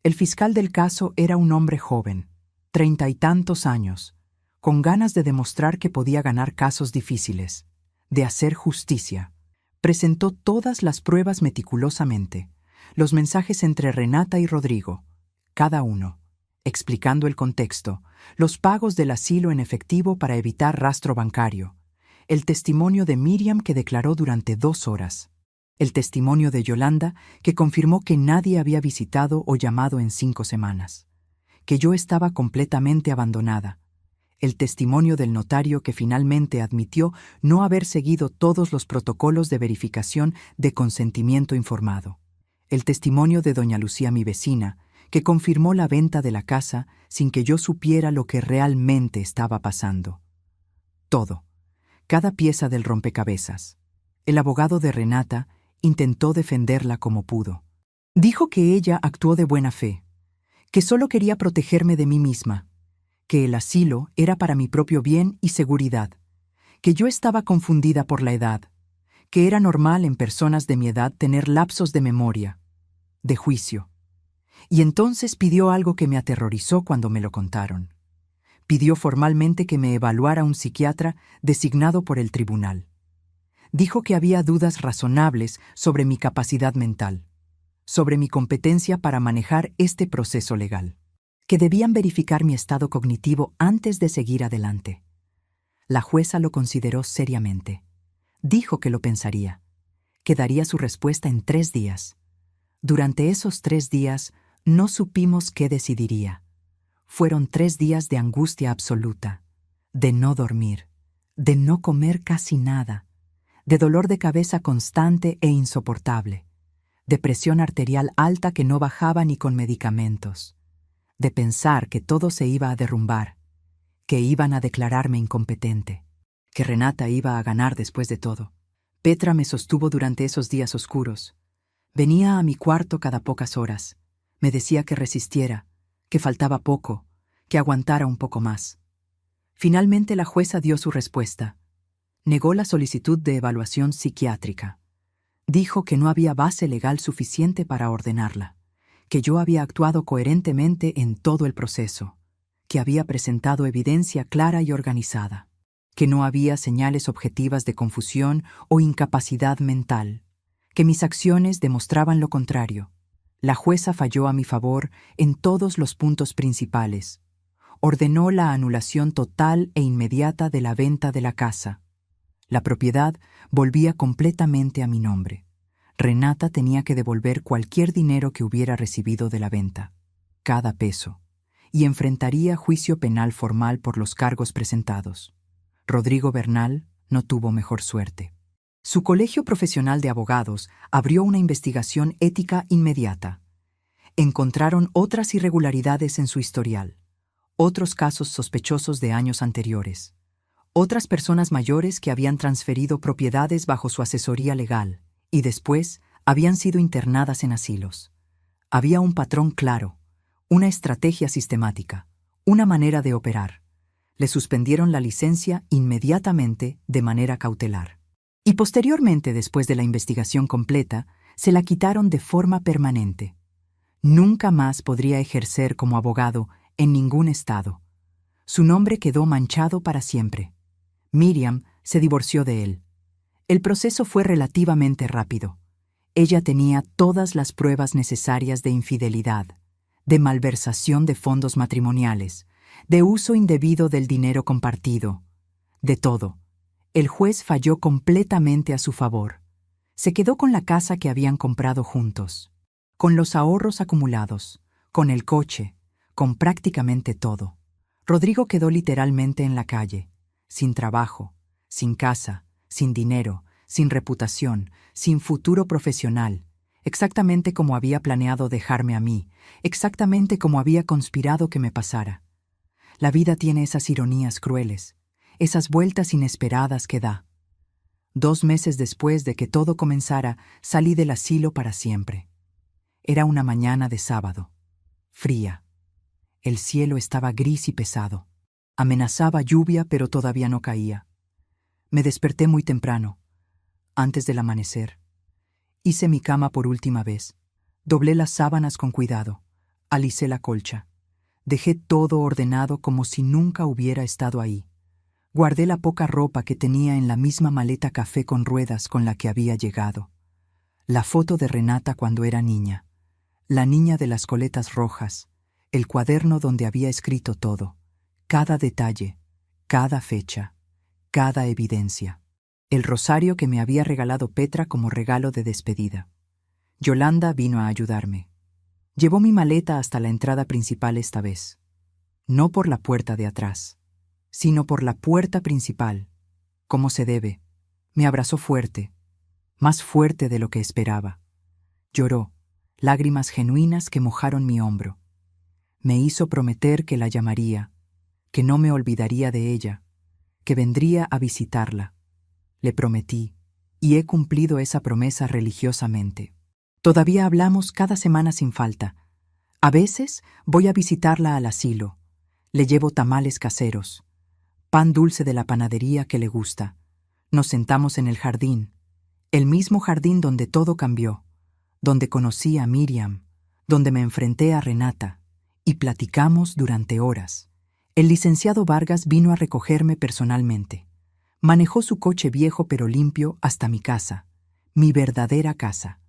El fiscal del caso era un hombre joven, 30 y tantos años, con ganas de demostrar que podía ganar casos difíciles, de hacer justicia. Presentó todas las pruebas meticulosamente, los mensajes entre Renata y Rodrigo, cada uno, explicando el contexto, los pagos del asilo en efectivo para evitar rastro bancario, el testimonio de Miriam que declaró durante 2 horas, el testimonio de Yolanda que confirmó que nadie había visitado o llamado en 5 semanas, que yo estaba completamente abandonada, el testimonio del notario que finalmente admitió no haber seguido todos los protocolos de verificación de consentimiento informado, el testimonio de doña Lucía, mi vecina, que confirmó la venta de la casa sin que yo supiera lo que realmente estaba pasando. Todo, cada pieza del rompecabezas. El abogado de Renata intentó defenderla como pudo. Dijo que ella actuó de buena fe, que solo quería protegerme de mí misma, que el asilo era para mi propio bien y seguridad, que yo estaba confundida por la edad, que era normal en personas de mi edad tener lapsos de memoria, de juicio. Y entonces pidió algo que me aterrorizó cuando me lo contaron. Pidió formalmente que me evaluara un psiquiatra designado por el tribunal. Dijo que había dudas razonables sobre mi capacidad mental, sobre mi competencia para manejar este proceso legal, que debían verificar mi estado cognitivo antes de seguir adelante. La jueza lo consideró seriamente. Dijo que lo pensaría, que daría su respuesta en 3 días. Durante esos 3 días no supimos qué decidiría. Fueron 3 días de angustia absoluta, de no dormir, de no comer casi nada, de dolor de cabeza constante e insoportable, de presión arterial alta que no bajaba ni con medicamentos, de pensar que todo se iba a derrumbar, que iban a declararme incompetente, que Renata iba a ganar después de todo. Petra me sostuvo durante esos días oscuros. Venía a mi cuarto cada pocas horas. Me decía que resistiera, que faltaba poco, que aguantara un poco más. Finalmente la jueza dio su respuesta. Negó la solicitud de evaluación psiquiátrica. Dijo que no había base legal suficiente para ordenarla, que yo había actuado coherentemente en todo el proceso, que había presentado evidencia clara y organizada, que no había señales objetivas de confusión o incapacidad mental, que mis acciones demostraban lo contrario. La jueza falló a mi favor en todos los puntos principales. Ordenó la anulación total e inmediata de la venta de la casa. La propiedad volvía completamente a mi nombre. Renata tenía que devolver cualquier dinero que hubiera recibido de la venta, cada peso, y enfrentaría juicio penal formal por los cargos presentados. Rodrigo Bernal no tuvo mejor suerte. Su colegio profesional de abogados abrió una investigación ética inmediata. Encontraron otras irregularidades en su historial, otros casos sospechosos de años anteriores, otras personas mayores que habían transferido propiedades bajo su asesoría legal y después habían sido internadas en asilos. Había un patrón claro, una estrategia sistemática, una manera de operar. Le suspendieron la licencia inmediatamente de manera cautelar. Y posteriormente, después de la investigación completa, se la quitaron de forma permanente. Nunca más podría ejercer como abogado en ningún estado. Su nombre quedó manchado para siempre. Miriam se divorció de él. El proceso fue relativamente rápido. Ella tenía todas las pruebas necesarias de infidelidad, de malversación de fondos matrimoniales, de uso indebido del dinero compartido, de todo. El juez falló completamente a su favor. Se quedó con la casa que habían comprado juntos, con los ahorros acumulados, con el coche, con prácticamente todo. Rodrigo quedó literalmente en la calle, sin trabajo, sin casa, sin dinero, sin reputación, sin futuro profesional, exactamente como había planeado dejarme a mí, exactamente como había conspirado que me pasara. La vida tiene esas ironías crueles, esas vueltas inesperadas que da. 2 meses después de que todo comenzara, salí del asilo para siempre. Era una mañana de sábado, fría. El cielo estaba gris y pesado. Amenazaba lluvia, pero todavía no caía. Me desperté muy temprano, antes del amanecer. Hice mi cama por última vez. Doblé las sábanas con cuidado. Alicé la colcha. Dejé todo ordenado como si nunca hubiera estado ahí. Guardé la poca ropa que tenía en la misma maleta café con ruedas con la que había llegado. La foto de Renata cuando era niña. La niña de las coletas rojas. El cuaderno donde había escrito todo. Cada detalle, cada fecha, cada evidencia. El rosario que me había regalado Petra como regalo de despedida. Yolanda vino a ayudarme. Llevó mi maleta hasta la entrada principal esta vez. No por la puerta de atrás, sino por la puerta principal, como se debe. Me abrazó fuerte, más fuerte de lo que esperaba. Lloró, lágrimas genuinas que mojaron mi hombro. Me hizo prometer que la llamaría, que no me olvidaría de ella, que vendría a visitarla. Le prometí, y he cumplido esa promesa religiosamente. Todavía hablamos cada semana sin falta. A veces voy a visitarla al asilo. Le llevo tamales caseros, pan dulce de la panadería que le gusta. Nos sentamos en el jardín, el mismo jardín donde todo cambió, donde conocí a Miriam, donde me enfrenté a Renata, y platicamos durante horas. El licenciado Vargas vino a recogerme personalmente. Manejó su coche viejo pero limpio hasta mi casa, mi verdadera casa,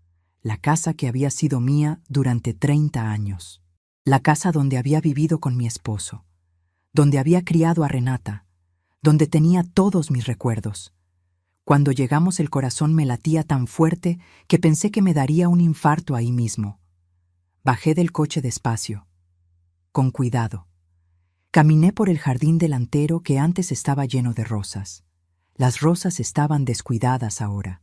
la casa que había sido mía durante 30 años, la casa donde había vivido con mi esposo, donde había criado a Renata, donde tenía todos mis recuerdos. Cuando llegamos el corazón me latía tan fuerte que pensé que me daría un infarto ahí mismo. Bajé del coche despacio, con cuidado. Caminé por el jardín delantero que antes estaba lleno de rosas. Las rosas estaban descuidadas ahora,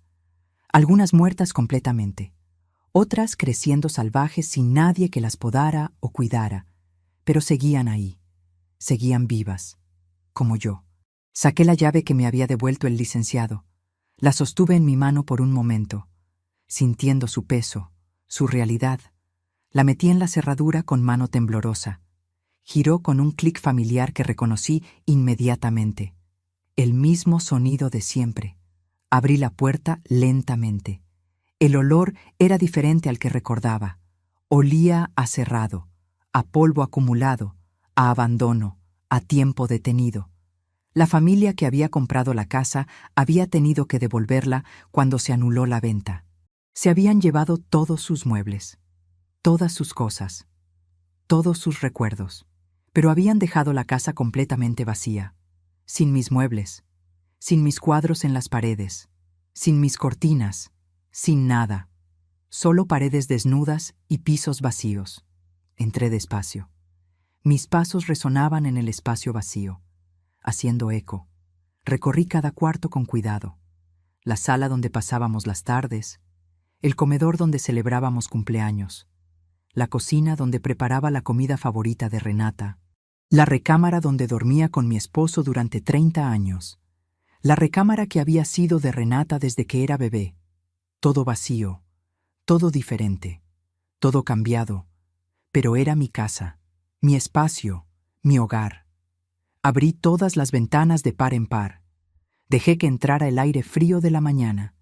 algunas muertas completamente, otras creciendo salvajes sin nadie que las podara o cuidara, pero seguían ahí, seguían vivas, como yo. Saqué la llave que me había devuelto el licenciado, la sostuve en mi mano por un momento, sintiendo su peso, su realidad. La metí en la cerradura con mano temblorosa. Giró con un clic familiar que reconocí inmediatamente. El mismo sonido de siempre. Abrí la puerta lentamente. El olor era diferente al que recordaba. Olía a cerrado, a polvo acumulado, a abandono, a tiempo detenido. La familia que había comprado la casa había tenido que devolverla cuando se anuló la venta. Se habían llevado todos sus muebles, todas sus cosas, todos sus recuerdos, pero habían dejado la casa completamente vacía. Sin mis muebles, sin mis cuadros en las paredes, sin mis cortinas, sin nada. Solo paredes desnudas y pisos vacíos. Entré despacio. Mis pasos resonaban en el espacio vacío, haciendo eco. Recorrí cada cuarto con cuidado. La sala donde pasábamos las tardes, el comedor donde celebrábamos cumpleaños, la cocina donde preparaba la comida favorita de Renata, la recámara donde dormía con mi esposo durante 30 años, la recámara que había sido de Renata desde que era bebé. Todo vacío, todo diferente, todo cambiado, pero era mi casa, mi espacio, mi hogar. Abrí todas las ventanas de par en par. Dejé que entrara el aire frío de la mañana,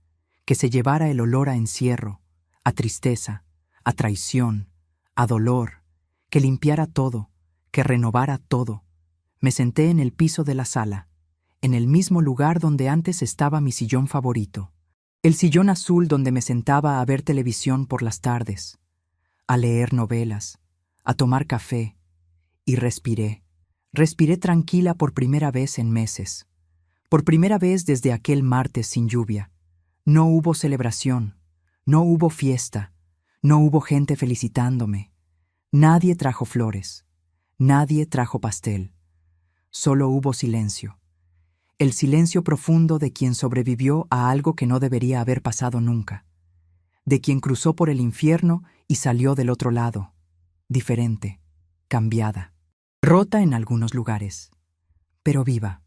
que se llevara el olor a encierro, a tristeza, a traición, a dolor, que limpiara todo, que renovara todo. Me senté en el piso de la sala, en el mismo lugar donde antes estaba mi sillón favorito, el sillón azul donde me sentaba a ver televisión por las tardes, a leer novelas, a tomar café, y respiré. Respiré tranquila por primera vez en meses, por primera vez desde aquel martes sin lluvia. No hubo celebración, no hubo fiesta, no hubo gente felicitándome. Nadie trajo flores, nadie trajo pastel. Solo hubo silencio. El silencio profundo de quien sobrevivió a algo que no debería haber pasado nunca. De quien cruzó por el infierno y salió del otro lado, diferente, cambiada, rota en algunos lugares, pero viva,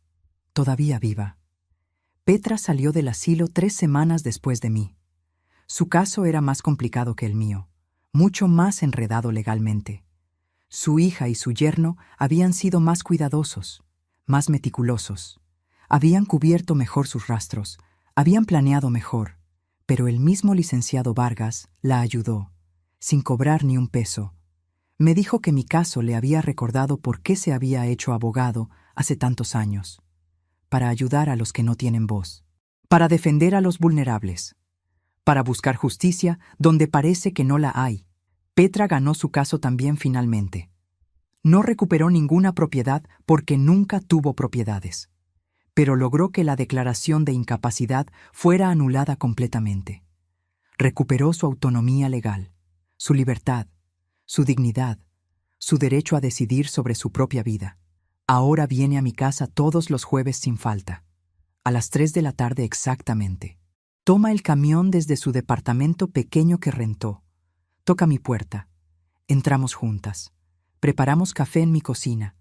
todavía viva. Petra salió del asilo 3 semanas después de mí. Su caso era más complicado que el mío, mucho más enredado legalmente. Su hija y su yerno habían sido más cuidadosos, más meticulosos. Habían cubierto mejor sus rastros, habían planeado mejor, pero el mismo licenciado Vargas la ayudó, sin cobrar ni un peso. Me dijo que mi caso le había recordado por qué se había hecho abogado hace tantos años. Para ayudar a los que no tienen voz, para defender a los vulnerables, para buscar justicia donde parece que no la hay. Petra ganó su caso también finalmente. No recuperó ninguna propiedad porque nunca tuvo propiedades, pero logró que la declaración de incapacidad fuera anulada completamente. Recuperó su autonomía legal, su libertad, su dignidad, su derecho a decidir sobre su propia vida. Ahora viene a mi casa todos los jueves sin falta, a las 3 de la tarde exactamente. Toma el camión desde su departamento pequeño que rentó. Toca mi puerta. Entramos juntas. Preparamos café en mi cocina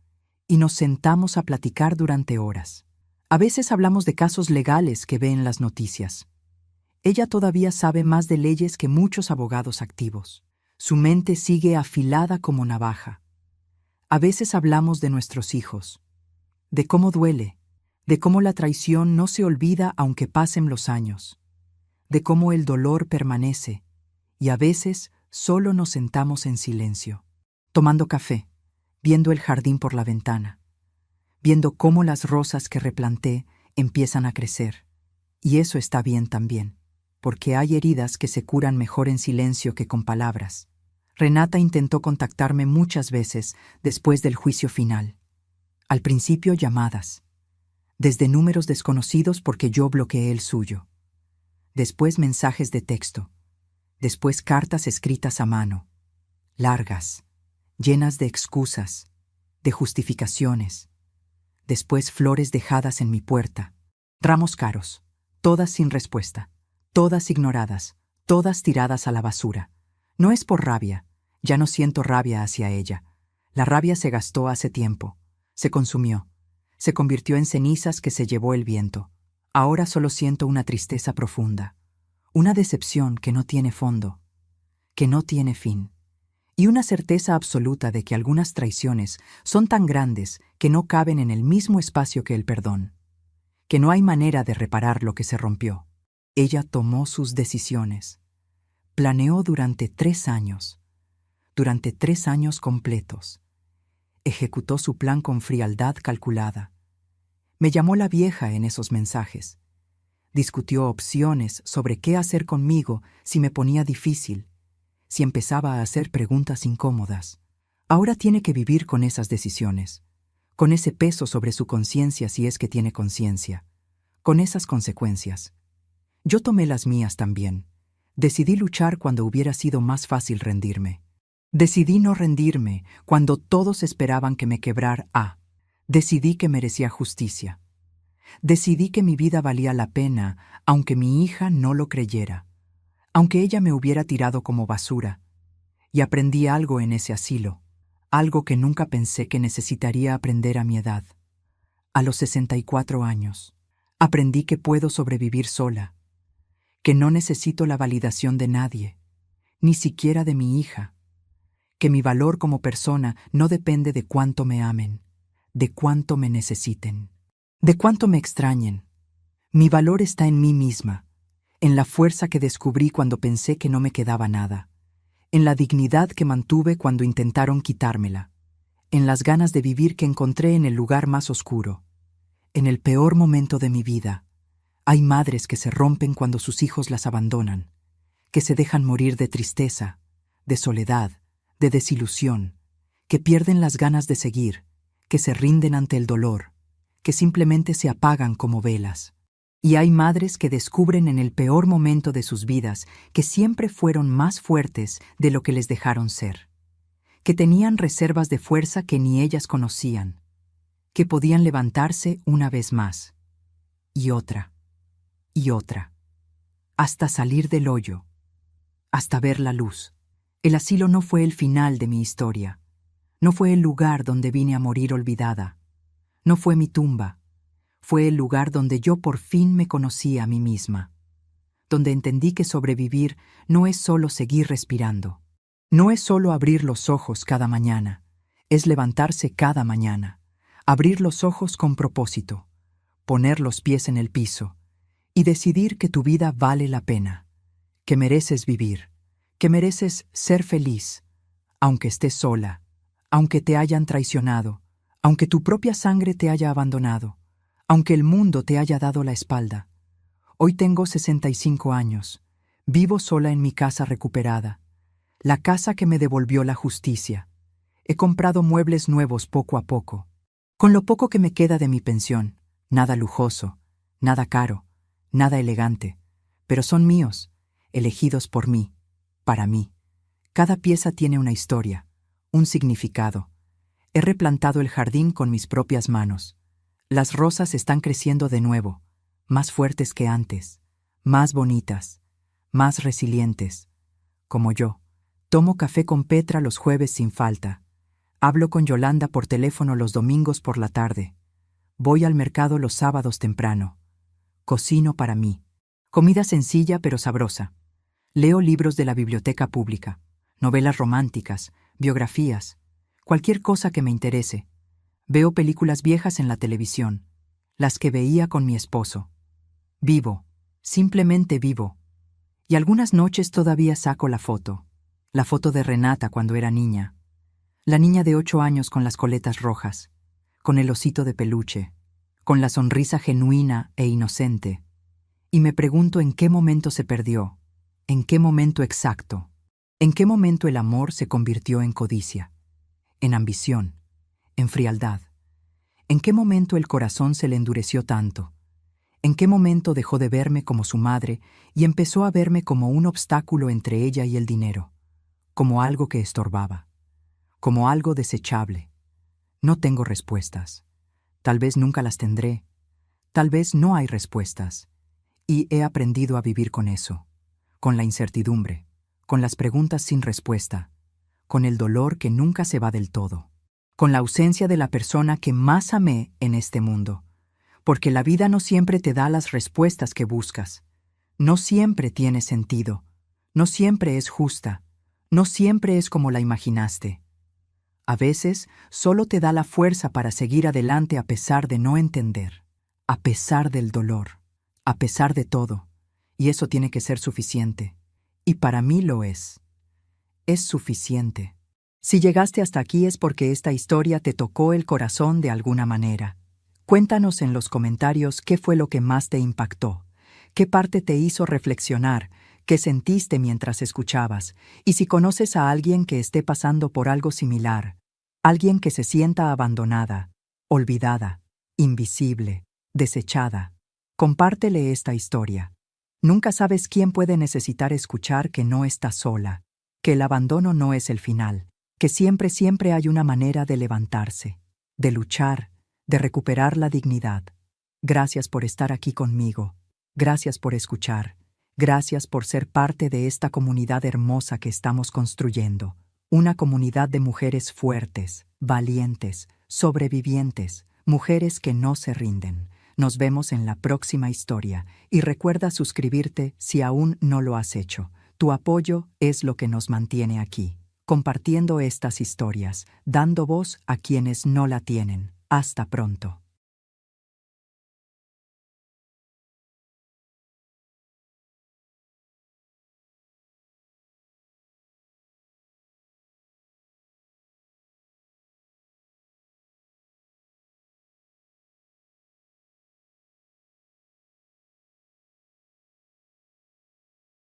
y nos sentamos a platicar durante horas. A veces hablamos de casos legales que ve en las noticias. Ella todavía sabe más de leyes que muchos abogados activos. Su mente sigue afilada como navaja. A veces hablamos de nuestros hijos, de cómo duele, de cómo la traición no se olvida aunque pasen los años, de cómo el dolor permanece, y a veces solo nos sentamos en silencio, tomando café, viendo el jardín por la ventana, viendo cómo las rosas que replanté empiezan a crecer. Y eso está bien también, porque hay heridas que se curan mejor en silencio que con palabras. Renata intentó contactarme muchas veces después del juicio final. Al principio llamadas, desde números desconocidos porque yo bloqueé el suyo. Después mensajes de texto, después cartas escritas a mano, largas, llenas de excusas, de justificaciones. Después flores dejadas en mi puerta, ramos caros, todas sin respuesta, todas ignoradas, todas tiradas a la basura. No es por rabia, ya no siento rabia hacia ella. La rabia se gastó hace tiempo, se consumió, se convirtió en cenizas que se llevó el viento. Ahora solo siento una tristeza profunda, una decepción que no tiene fondo, que no tiene fin, y una certeza absoluta de que algunas traiciones son tan grandes que no caben en el mismo espacio que el perdón, que no hay manera de reparar lo que se rompió. Ella tomó sus decisiones. Planeó durante 3 años, durante 3 años completos. Ejecutó su plan con frialdad calculada. Me llamó la vieja en esos mensajes. Discutió opciones sobre qué hacer conmigo si me ponía difícil, si empezaba a hacer preguntas incómodas. Ahora tiene que vivir con esas decisiones, con ese peso sobre su conciencia si es que tiene conciencia, con esas consecuencias. Yo tomé las mías también. Decidí luchar cuando hubiera sido más fácil rendirme. Decidí no rendirme cuando todos esperaban que me quebrara. Decidí que merecía justicia. Decidí que mi vida valía la pena, aunque mi hija no lo creyera, aunque ella me hubiera tirado como basura. Y aprendí algo en ese asilo, algo que nunca pensé que necesitaría aprender a mi edad. A los 64 años, aprendí que puedo sobrevivir sola, que no necesito la validación de nadie, ni siquiera de mi hija, que mi valor como persona no depende de cuánto me amen, de cuánto me necesiten, de cuánto me extrañen. Mi valor está en mí misma, en la fuerza que descubrí cuando pensé que no me quedaba nada, en la dignidad que mantuve cuando intentaron quitármela, en las ganas de vivir que encontré en el lugar más oscuro, en el peor momento de mi vida. Hay madres que se rompen cuando sus hijos las abandonan, que se dejan morir de tristeza, de soledad, de desilusión, que pierden las ganas de seguir, que se rinden ante el dolor, que simplemente se apagan como velas. Y hay madres que descubren en el peor momento de sus vidas que siempre fueron más fuertes de lo que les dejaron ser, que tenían reservas de fuerza que ni ellas conocían, que podían levantarse una vez más, y otra, hasta salir del hoyo, hasta ver la luz. El asilo no fue el final de mi historia, no fue el lugar donde vine a morir olvidada, no fue mi tumba, Fue el lugar donde yo por fin me conocí a mí misma, donde entendí que sobrevivir no es solo seguir respirando, no es solo abrir los ojos cada mañana, es levantarse cada mañana, abrir los ojos con propósito, poner los pies en el piso y decidir que tu vida vale la pena, que mereces vivir, que mereces ser feliz, aunque estés sola, aunque te hayan traicionado, aunque tu propia sangre te haya abandonado, aunque el mundo te haya dado la espalda. Hoy tengo 65 años, vivo sola en mi casa recuperada, la casa que me devolvió la justicia. He comprado muebles nuevos poco a poco, con lo poco que me queda de mi pensión, nada lujoso, nada caro, nada elegante, pero son míos, elegidos por mí, para mí. Cada pieza tiene una historia, un significado. He replantado el jardín con mis propias manos. Las rosas están creciendo de nuevo, más fuertes que antes, más bonitas, más resilientes. Como yo, tomo café con Petra los jueves sin falta. Hablo con Yolanda por teléfono los domingos por la tarde. Voy al mercado los sábados temprano. Cocino para mí. Comida sencilla pero sabrosa. Leo libros de la biblioteca pública, novelas románticas, biografías, cualquier cosa que me interese. Veo películas viejas en la televisión, las que veía con mi esposo. Vivo, simplemente vivo. Y algunas noches todavía saco la foto de Renata cuando era niña. La niña de 8 años con las coletas rojas, con el osito de peluche, con la sonrisa genuina e inocente. Y me pregunto en qué momento se perdió, en qué momento exacto, en qué momento el amor se convirtió en codicia, en ambición, en frialdad. ¿En qué momento el corazón se le endureció tanto? ¿En qué momento dejó de verme como su madre y empezó a verme como un obstáculo entre ella y el dinero, como algo que estorbaba, como algo desechable? No tengo respuestas. Tal vez nunca las tendré. Tal vez no hay respuestas. Y he aprendido a vivir con eso, con la incertidumbre, con las preguntas sin respuesta, con el dolor que nunca se va del todo, con la ausencia de la persona que más amé en este mundo, porque la vida no siempre te da las respuestas que buscas, no siempre tiene sentido, no siempre es justa, no siempre es como la imaginaste. A veces solo te da la fuerza para seguir adelante a pesar de no entender, a pesar del dolor, a pesar de todo, y eso tiene que ser suficiente, y para mí lo es. Es suficiente. Si llegaste hasta aquí es porque esta historia te tocó el corazón de alguna manera. Cuéntanos en los comentarios qué fue lo que más te impactó, qué parte te hizo reflexionar, qué sentiste mientras escuchabas, y si conoces a alguien que esté pasando por algo similar, alguien que se sienta abandonada, olvidada, invisible, desechada, compártele esta historia. Nunca sabes quién puede necesitar escuchar que no está sola, que el abandono no es el final, que siempre hay una manera de levantarse, de luchar, de recuperar la dignidad. Gracias por estar aquí conmigo. Gracias por escuchar. Gracias por ser parte de esta comunidad hermosa que estamos construyendo. Una comunidad de mujeres fuertes, valientes, sobrevivientes, mujeres que no se rinden. Nos vemos en la próxima historia y recuerda suscribirte si aún no lo has hecho. Tu apoyo es lo que nos mantiene aquí, compartiendo estas historias, dando voz a quienes no la tienen. Hasta pronto.